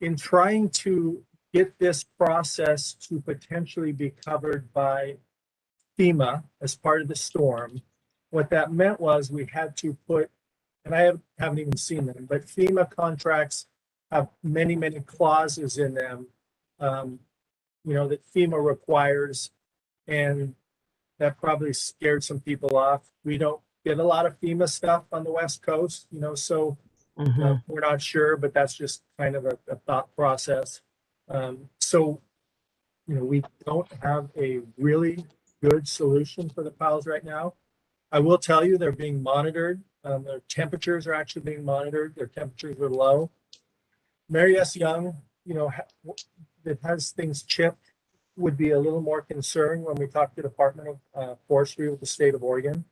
in trying to get this process to potentially be covered by FEMA as part of the storm, what that meant was we had to put, and I haven't even seen them, but FEMA contracts have many, many clauses in them, that FEMA requires, and that probably scared some people off. We don't get a lot of FEMA stuff on the West Coast, so we're not sure, but that's just kind of a thought process. So we don't have a really good solution for the piles right now. I will tell you they're being monitored. Their temperatures are actually being monitored. Their temperatures are low. Mary S. Young, that has things chipped would be a little more concerned when we talk to the Department of Forestry with the state of Oregon.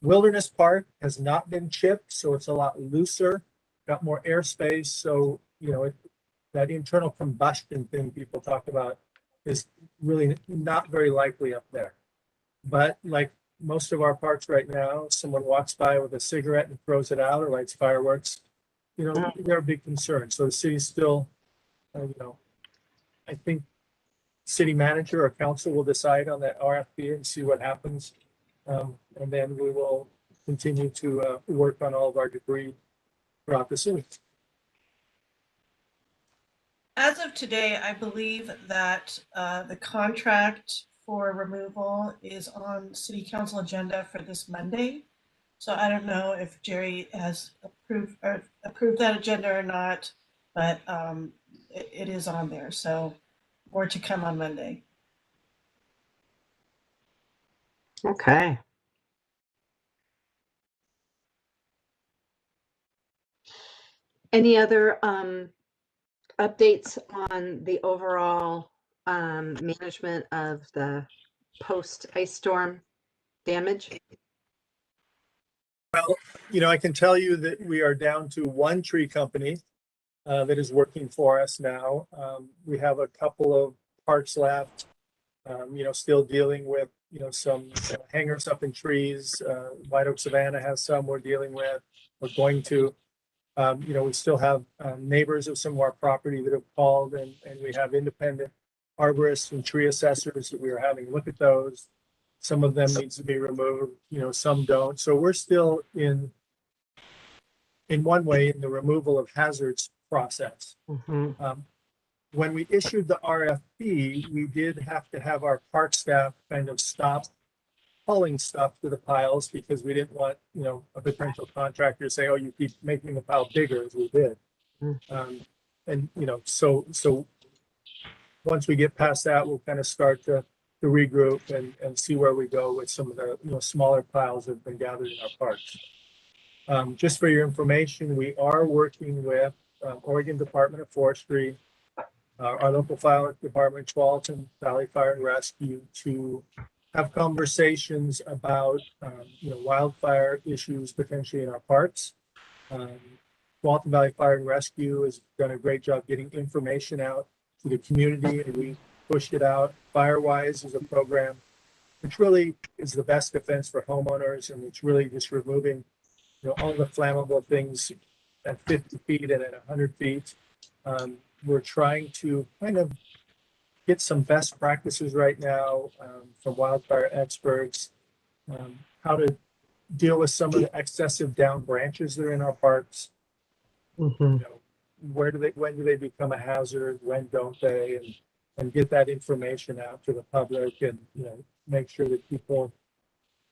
Wilderness Park has not been chipped, so it's a lot looser, got more airspace. So, that internal combustion thing people talk about is really not very likely up there. But like most of our parks right now, someone walks by with a cigarette and throws it out or lights fireworks, they're a big concern. So the city's still, I think city manager or council will decide on that RFP and see what happens. And then we will continue to work on all of our debris throughout the city. As of today, I believe that the contract for removal is on city council agenda for this Monday. So I don't know if Jerry has approved that agenda or not, but it is on there. So more to come on Monday. Okay. Any other updates on the overall management of the post ice storm damage? Well, I can tell you that we are down to one tree company that is working for us now. We have a couple of parks left, still dealing with, some hangers up in trees. White Oak Savannah has some we're dealing with. We're going to, we still have neighbors of some of our property that have called, and we have independent arborists and tree assessors that we are having look at those. Some of them needs to be removed, some don't. So we're still in one way in the removal of hazards process. When we issued the RFP, we did have to have our park staff kind of stop hauling stuff to the piles because we didn't want, a potential contractor to say, oh, you keep making the pile bigger, as we did. And, so once we get past that, we'll kind of start to regroup and see where we go with some of the, smaller piles that have been gathered in our parks. Just for your information, we are working with Oregon Department of Forestry, our local fire department, Tualatin Valley Fire and Rescue, to have conversations about wildfire issues potentially in our parks. Walton Valley Fire and Rescue has done a great job getting information out to the community, and we pushed it out. Firewise is a program which really is the best defense for homeowners, and it's really just removing, all the flammable things at 50 feet and at 100 feet. We're trying to kind of get some best practices right now from wildfire experts, how to deal with some of the excessive down branches that are in our parks. Mhm. When do they become a hazard? When don't they? And get that information out to the public, and make sure that people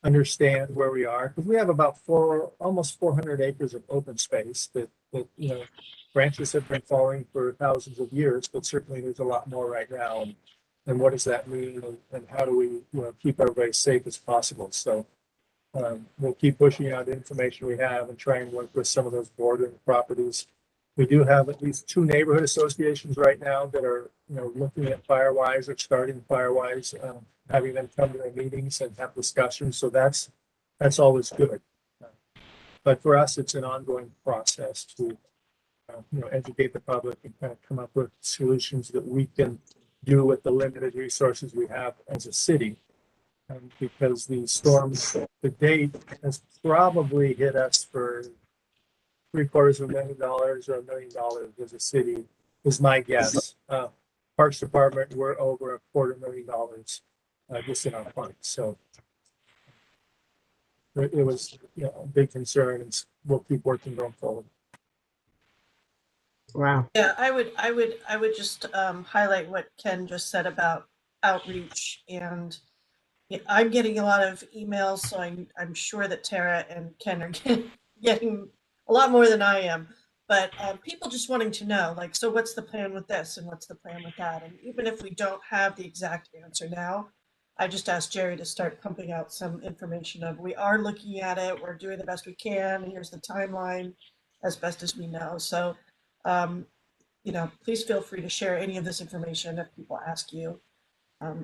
understand where we are, because we have about almost 400 acres of open space that branches have been falling for thousands of years, but certainly there's a lot more right now. And what does that mean? And how do we keep everybody safe as possible? So we'll keep pushing out the information we have and try and work with some of those bordering properties. We do have at least 2 neighborhood associations right now that are looking at Firewise or starting Firewise, having them come to their meetings and have discussions. So that's always good. But for us, it's an ongoing process to educate the public and kind of come up with solutions that we can do with the limited resources we have as a city. Because the storms to date has probably hit us for $750,000 or $1 million as a city, is my guess. Parks Department, we're over $250,000 just in our parks. So it was a big concern, and we'll keep working going forward. Wow. Yeah, I would just highlight what Ken just said about outreach, and I'm getting a lot of emails, so I'm sure that Tara and Ken are getting a lot more than I am. But people just wanting to know, like, so what's the plan with this and what's the plan with that? And even if we don't have the exact answer now, I just asked Jerry to start pumping out some information of, we are looking at it, we're doing the best we can, here's the timeline as best as we know. So, please feel free to share any of this information if people ask you.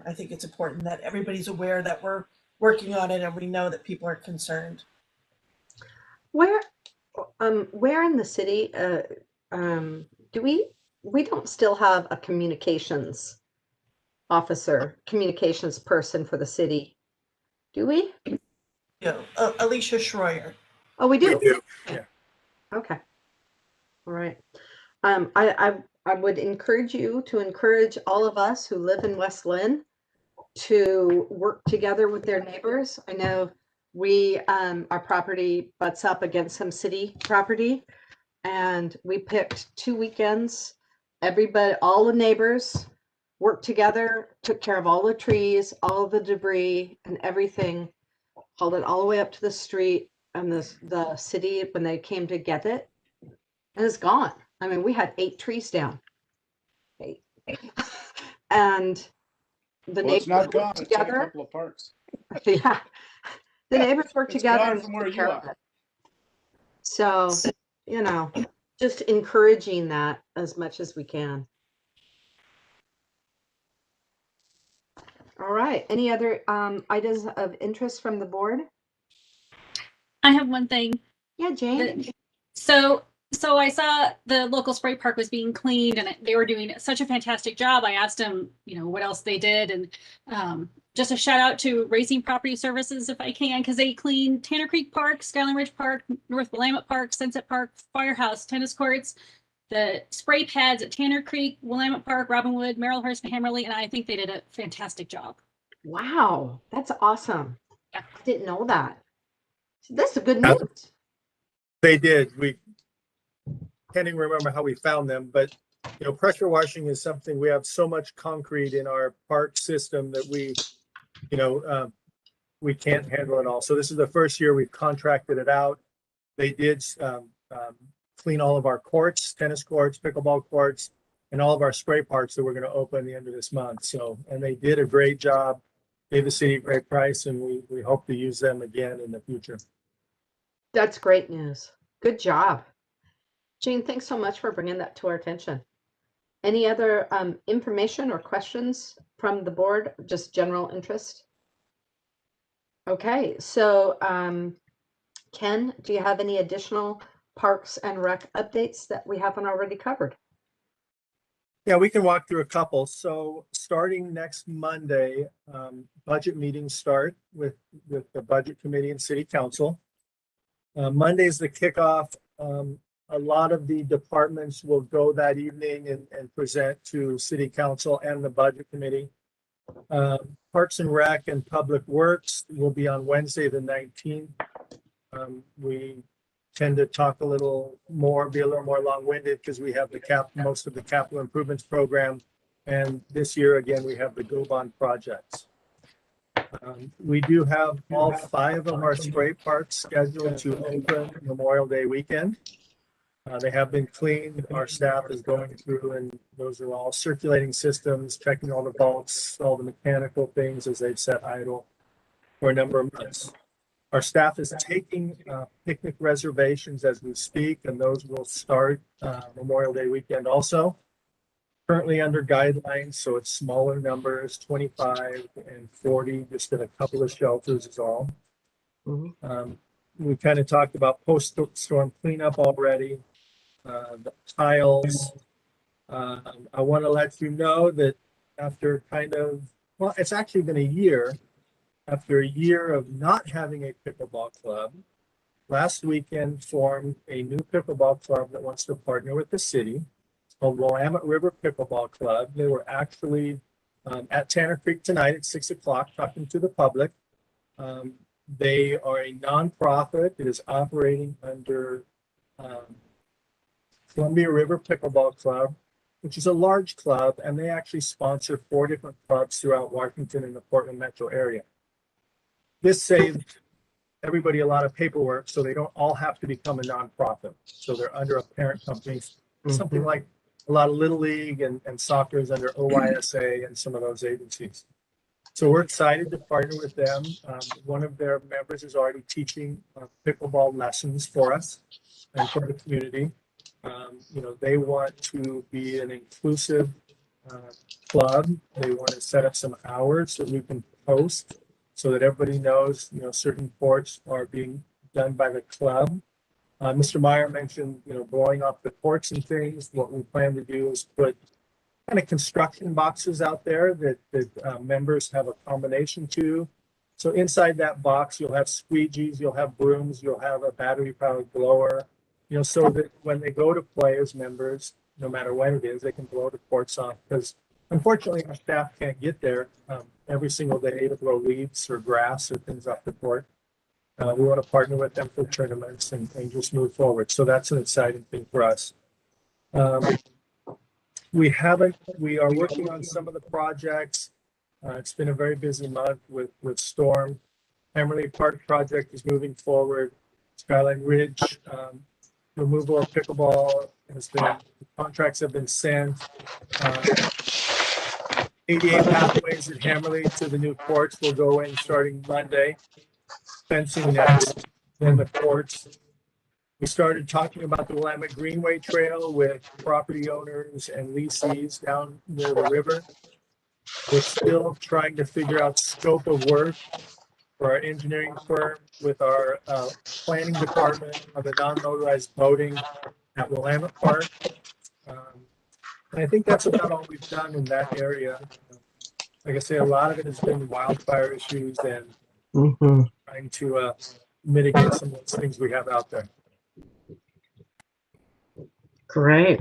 I think it's important that everybody's aware that we're working on it and we know that people are concerned. Where in the city do we don't still have a communications person for the city, do we? Alicia Schroyer. Oh, we do. We do. Yeah. Okay. All right. I would encourage you to encourage all of us who live in West Linn to work together with their neighbors. I know our property butts up against some city property, and we picked 2 weekends. Everybody, all the neighbors worked together, took care of all the trees, all the debris and everything, hauled it all the way up to the street, and the city, when they came to get it, and it's gone. I mean, we had 8 trees down. 8. And the Well, it's neighbors not gone. worked It's in a together. couple of parks. Yeah. The neighbors worked It's together gone and from where took you care of are. it. So, just encouraging that as much as we can. All right. Any other items of interest from the board? I have one thing. Yeah, Jane. So I saw the local spray park was being cleaned, and they were doing such a fantastic job. I asked them, what else they did, and just a shout out to Racing Property Services, if I can, because they cleaned Tanner Creek Park, Skyline Ridge Park, North Willamette Park, Sunset Park, Firehouse, tennis courts, the spray pads at Tanner Creek, Willamette Park, Robinwood, Merrillhurst, and Hammerley, and I think they did a fantastic job. Wow, that's awesome. Yeah. I didn't know that. That's a good news. They did. We can't even remember how we found them, but pressure washing is something. We have so much concrete in our park system that we can't handle it all. So this is the first year we've contracted it out. They did clean all of our courts, tennis courts, pickleball courts, and all of our spray parks that we're going to open at the end of this month. So, and they did a great job, gave the city a great price, and we hope to use them again in the future. That's great news. Good job. Jane, thanks so much for bringing that to our attention. Any other information or questions from the board, just general interest? Okay, so Ken, do you have any additional Parks and Rec updates that we haven't already covered? Yeah, we can walk through a couple. So starting next Monday, budget meetings start with the budget committee and city council. Monday is the kickoff. A lot of the departments will go that evening and present to city council and the budget committee. Parks and Rec and Public Works will be on Wednesday, the 19th. We tend to talk a little more, be a little more long-winded because we have most of the capital improvements program. And this year, again, we have the Go Bond projects. We do have all 5 of our spray parks scheduled to open Memorial Day weekend. They have been cleaned. Our staff is going through, and those are all circulating systems, checking all the bolts, all the mechanical things as they've sat idle for a number of months. Our staff is taking picnic reservations as we speak, and those will start Memorial Day weekend also. Currently under guidelines, so it's smaller numbers, 25 and 40, just at a couple of shelters is all. We kind of talked about post-storm cleanup already. The tiles. I want to let you know that after well, it's actually been a year. After a year of not having a pickleball club, last weekend formed a new pickleball club that wants to partner with the city. It's called Willamette River Pickleball Club. They were actually at Tanner Creek tonight at 6 o'clock talking to the public. They are a nonprofit. It is operating under Columbia River Pickleball Club, which is a large club, and they actually sponsor 4 different clubs throughout Washington and the Portland metro area. This saved everybody a lot of paperwork, so they don't all have to become a nonprofit. So they're under a parent company, something like a lot of Little League and soccer is under OYSA and some of those agencies. So we're excited to partner with them. One of their members is already teaching pickleball lessons for us and for the community. They want to be an inclusive club. They want to set up some hours that we can post so that everybody knows, certain courts are being done by the club. Mr. Meyer mentioned, blowing up the courts and things. What we plan to do is put kind of construction boxes out there that members have a combination to. So inside that box, you'll have squeegees, you'll have brooms, you'll have a battery-powered blower, so that when they go to play as members, no matter when it is, they can blow the courts off. Because unfortunately, our staff can't get there every single day to blow leaves or grass or things off the court. We want to partner with them for tournaments and just move forward. So that's an exciting thing for us. We are working on some of the projects. It's been a very busy month with Storm. Hammerley Park project is moving forward. Skyline Ridge removal of pickleball contracts have been sent. 88 pathways at Hammerley to the new courts will go in starting Monday. Fencing next, then the courts. We started talking about the Willamette Greenway Trail with property owners and leasees down near the river. We're still trying to figure out scope of work for our engineering firm with our planning department of the non-motorized boating at Willamette Park. And I think that's about all we've done in that area. Like I say, a lot of it has been wildfire issues and trying to mitigate some of those things we have out there. Great.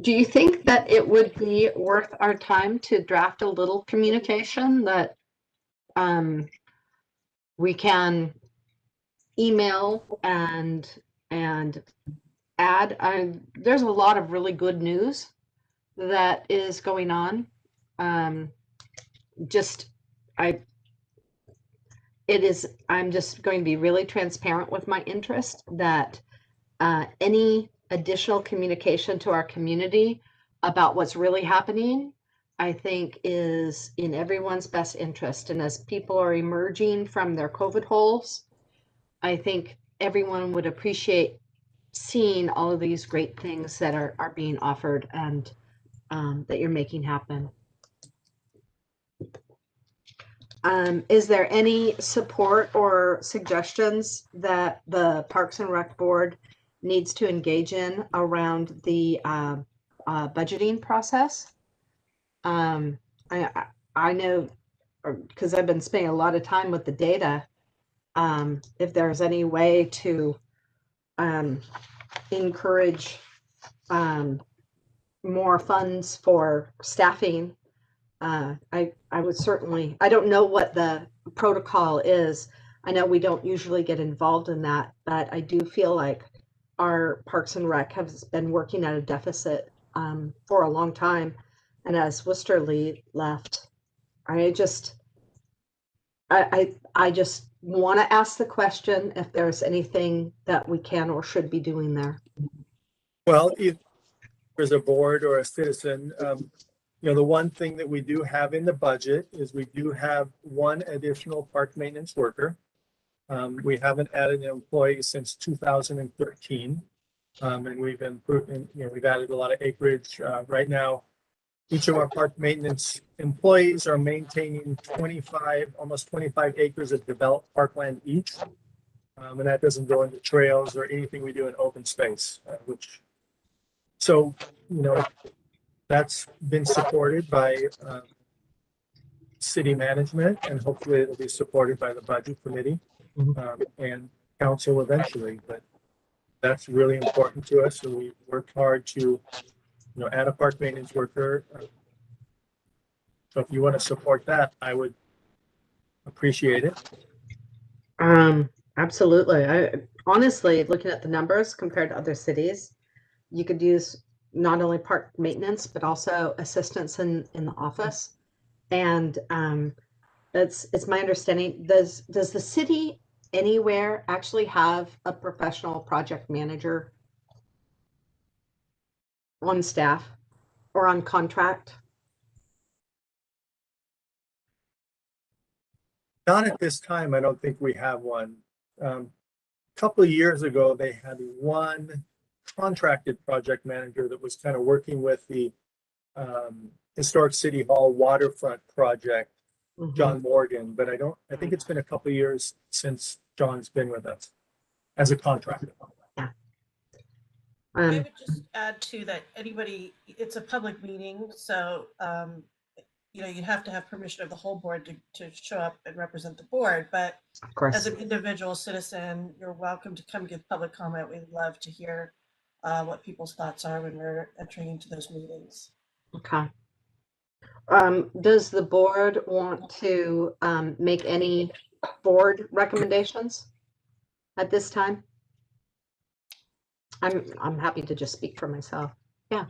Do you think that it would be worth our time to draft a little communication that we can email and add? There's a lot of really good news that is going on. I'm just going to be really transparent with my interest that any additional communication to our community about what's really happening, I think is in everyone's best interest. And as people are emerging from their COVID holes, I think everyone would appreciate seeing all of these great things that are being offered and that you're making happen. Is there any support or suggestions that the Parks and Rec Board needs to engage in around the budgeting process? I know, because I've been spending a lot of time with the data, if there's any way to encourage more funds for staffing. I would certainly, I don't know what the protocol is. I know we don't usually get involved in that, but I do feel like our Parks and Rec has been working at a deficit for a long time. And as Worcesterly left, I just want to ask the question if there's anything that we can or should be doing there. Well, if there's a board or a citizen, the one thing that we do have in the budget is we do have one additional park maintenance worker. We haven't added an employee since 2013. And we've improved, we've added a lot of acreage. Right now, each of our park maintenance employees are maintaining almost 25 acres of developed parkland each. And that doesn't go into trails or anything we do in open space, that's been supported by city management, and hopefully it'll be supported by the budget committee and council eventually. But that's really important to us. So we worked hard to, add a park maintenance worker. So if you want to support that, I would appreciate it. Absolutely. I honestly, looking at the numbers compared to other cities, you could use not only park maintenance, but also assistance in the office. And it's my understanding, does the city anywhere actually have a professional project manager on staff or on contract? Not at this time. I don't think we have one. A couple of years ago, they had one contracted project manager that was kind of working with the historic city hall waterfront project, John Morgan. But I think it's been a couple of years since John's been with us as a contractor. Yeah. I would just add to that, it's a public meeting, so you have to have permission of the whole board to show up and represent the board. But of course, as an individual citizen, you're welcome to come give public comment. We'd love to hear what people's thoughts are when we're entering into those meetings. Okay. Does the board want to make any board recommendations at this time? I'm happy to just speak for myself. Yeah.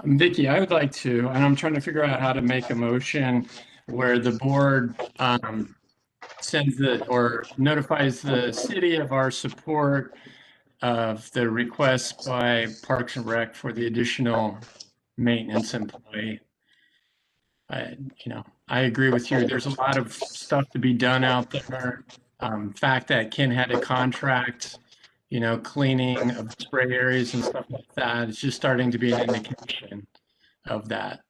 Vicki, I would like to, and I'm trying to figure out how to make a motion where the board sends or notifies the city of our support of the request by Parks and Rec for the additional maintenance employee. I agree with you. There's a lot of stuff to be done out there. Fact that Ken had a contract, cleaning of spray areas and stuff like that. It's just starting to be an indication of that.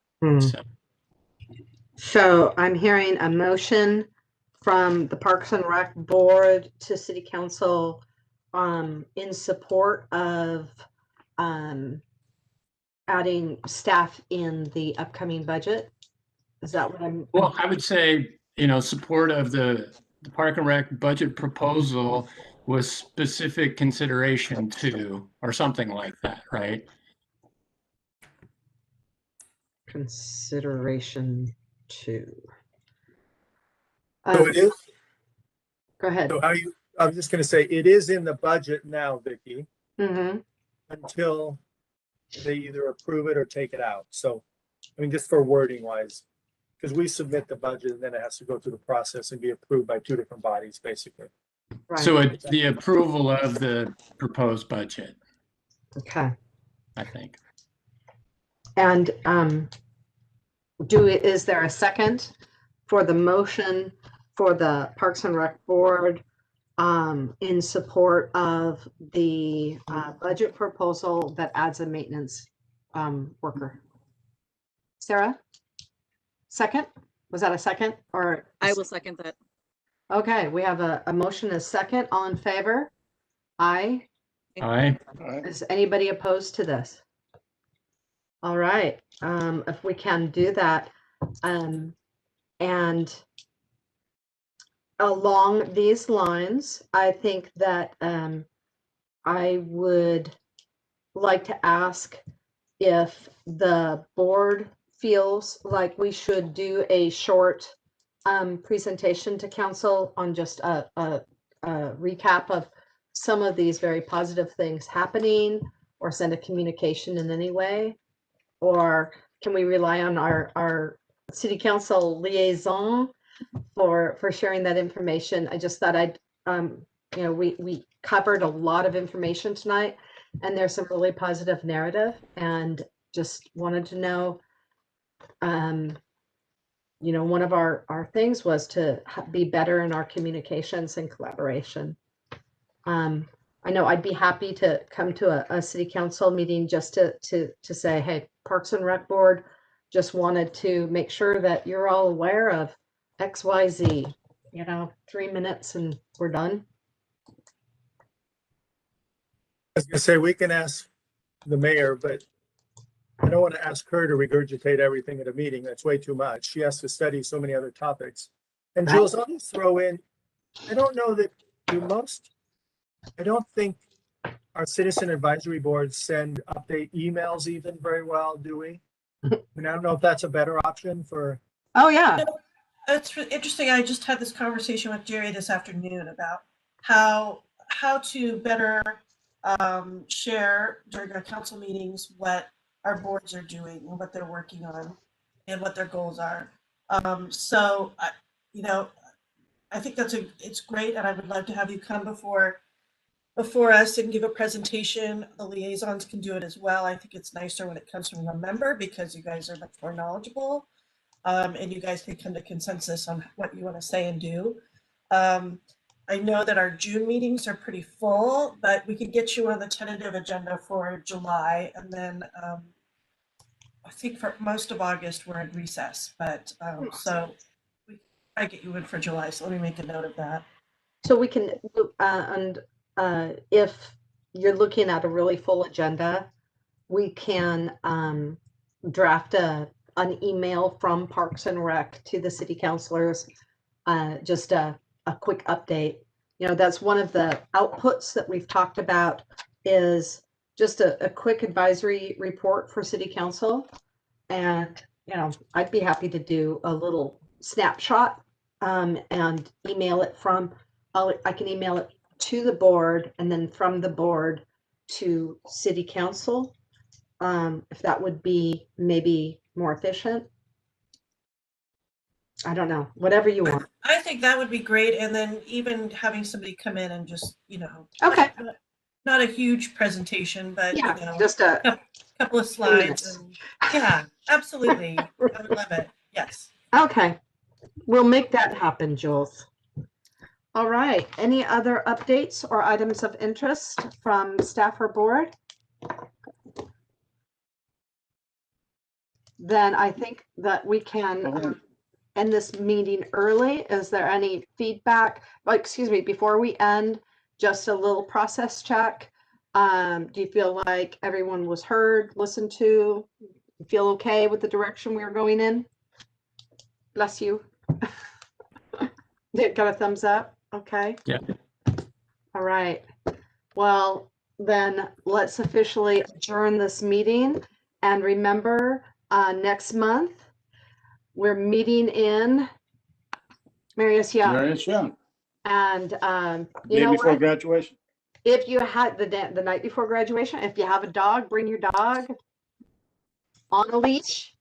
So I'm hearing a motion from the Parks and Rec Board to City Council in support of adding staff in the upcoming budget. Is that what I'm? Well, I would say, support of the Park and Rec budget proposal with specific consideration to, or something like that, right? Consideration to. So it is. Go ahead. So I was just going to say, it is in the budget now, Vicki, until they either approve it or take it out. So, just for wording wise, because we submit the budget and then it has to go through the process and be approved by two different bodies, basically. Right. So it's the approval of the proposed budget. Okay. I think. And is there a second for the motion for the Parks and Rec Board in support of the budget proposal that adds a maintenance worker? Sarah? Second? Was that a second or? I will second that. Okay, we have a motion, a second. All in favor? Aye. Aye. All right. Is anybody opposed to this? All right, if we can do that, and along these lines, I think that I would like to ask if the board feels like we should do a short presentation to council on just a recap of some of these very positive things happening, or send a communication in any way, or can we rely on our city council liaison for sharing that information? I just thought I'd we covered a lot of information tonight, and there's some really positive narrative, and just wanted to know, one of our things was to be better in our communications and collaboration. I know I'd be happy to come to a city council meeting just to say, hey, Parks and Rec Board just wanted to make sure that you're all aware of XYZ, 3 minutes and we're done. I was gonna say, we can ask the mayor, but I don't want to ask her to regurgitate everything at a meeting. That's way too much. She has to study so many other topics. And Right. Jules, I'll just throw in, I don't know that I don't think our citizen advisory boards send update emails even very well, do we? I mean, I don't know if that's a better option for. Oh, yeah. It's interesting. I just had this conversation with Jerry this afternoon about how to better share during our council meetings what our boards are doing and what they're working on and what their goals are. So I think it's great, and I would love to have you come before us and give a presentation. The liaisons can do it as well. I think it's nicer when it comes from a member because you guys are much more knowledgeable, and you guys can come to consensus on what you want to say and do. I know that our June meetings are pretty full, but we could get you on the tentative agenda for July, and then I think for most of August we're in recess, but so we try to get you in for July. So let me make a note of that. So we can, if you're looking at a really full agenda, we can draft an email from Parks and Rec to the city councilors, just a quick update. That's one of the outputs that we've talked about, is just a quick advisory report for city council. And, I'd be happy to do a little snapshot and email it I can email it to the board, and then from the board to city council, if that would be maybe more efficient. I don't know, whatever you want. I think that would be great. And then even having somebody come in and just, Okay. not a huge presentation, but Yeah, just a couple of slides. And, yeah, absolutely. I would love it. Yes. Okay. We'll make that happen, Jules. All right. Any other updates or items of interest from staff or board? Then I think that we can end this meeting early. Is there any feedback? Oh, excuse me, before we end, just a little process check. Do you feel like everyone was heard, listened to? You feel okay with the direction we were going in? Bless you. Got a thumbs up? Okay. Yeah. All right. Well, then let's officially adjourn this meeting. And remember, next month, we're meeting in Marius Young. Marius Young, And you day know before what? graduation. If you had the night before graduation, if you have a dog, bring your dog on a leash.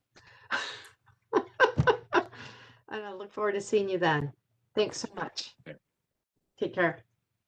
And I look forward to seeing you then. Thanks so much. Take care.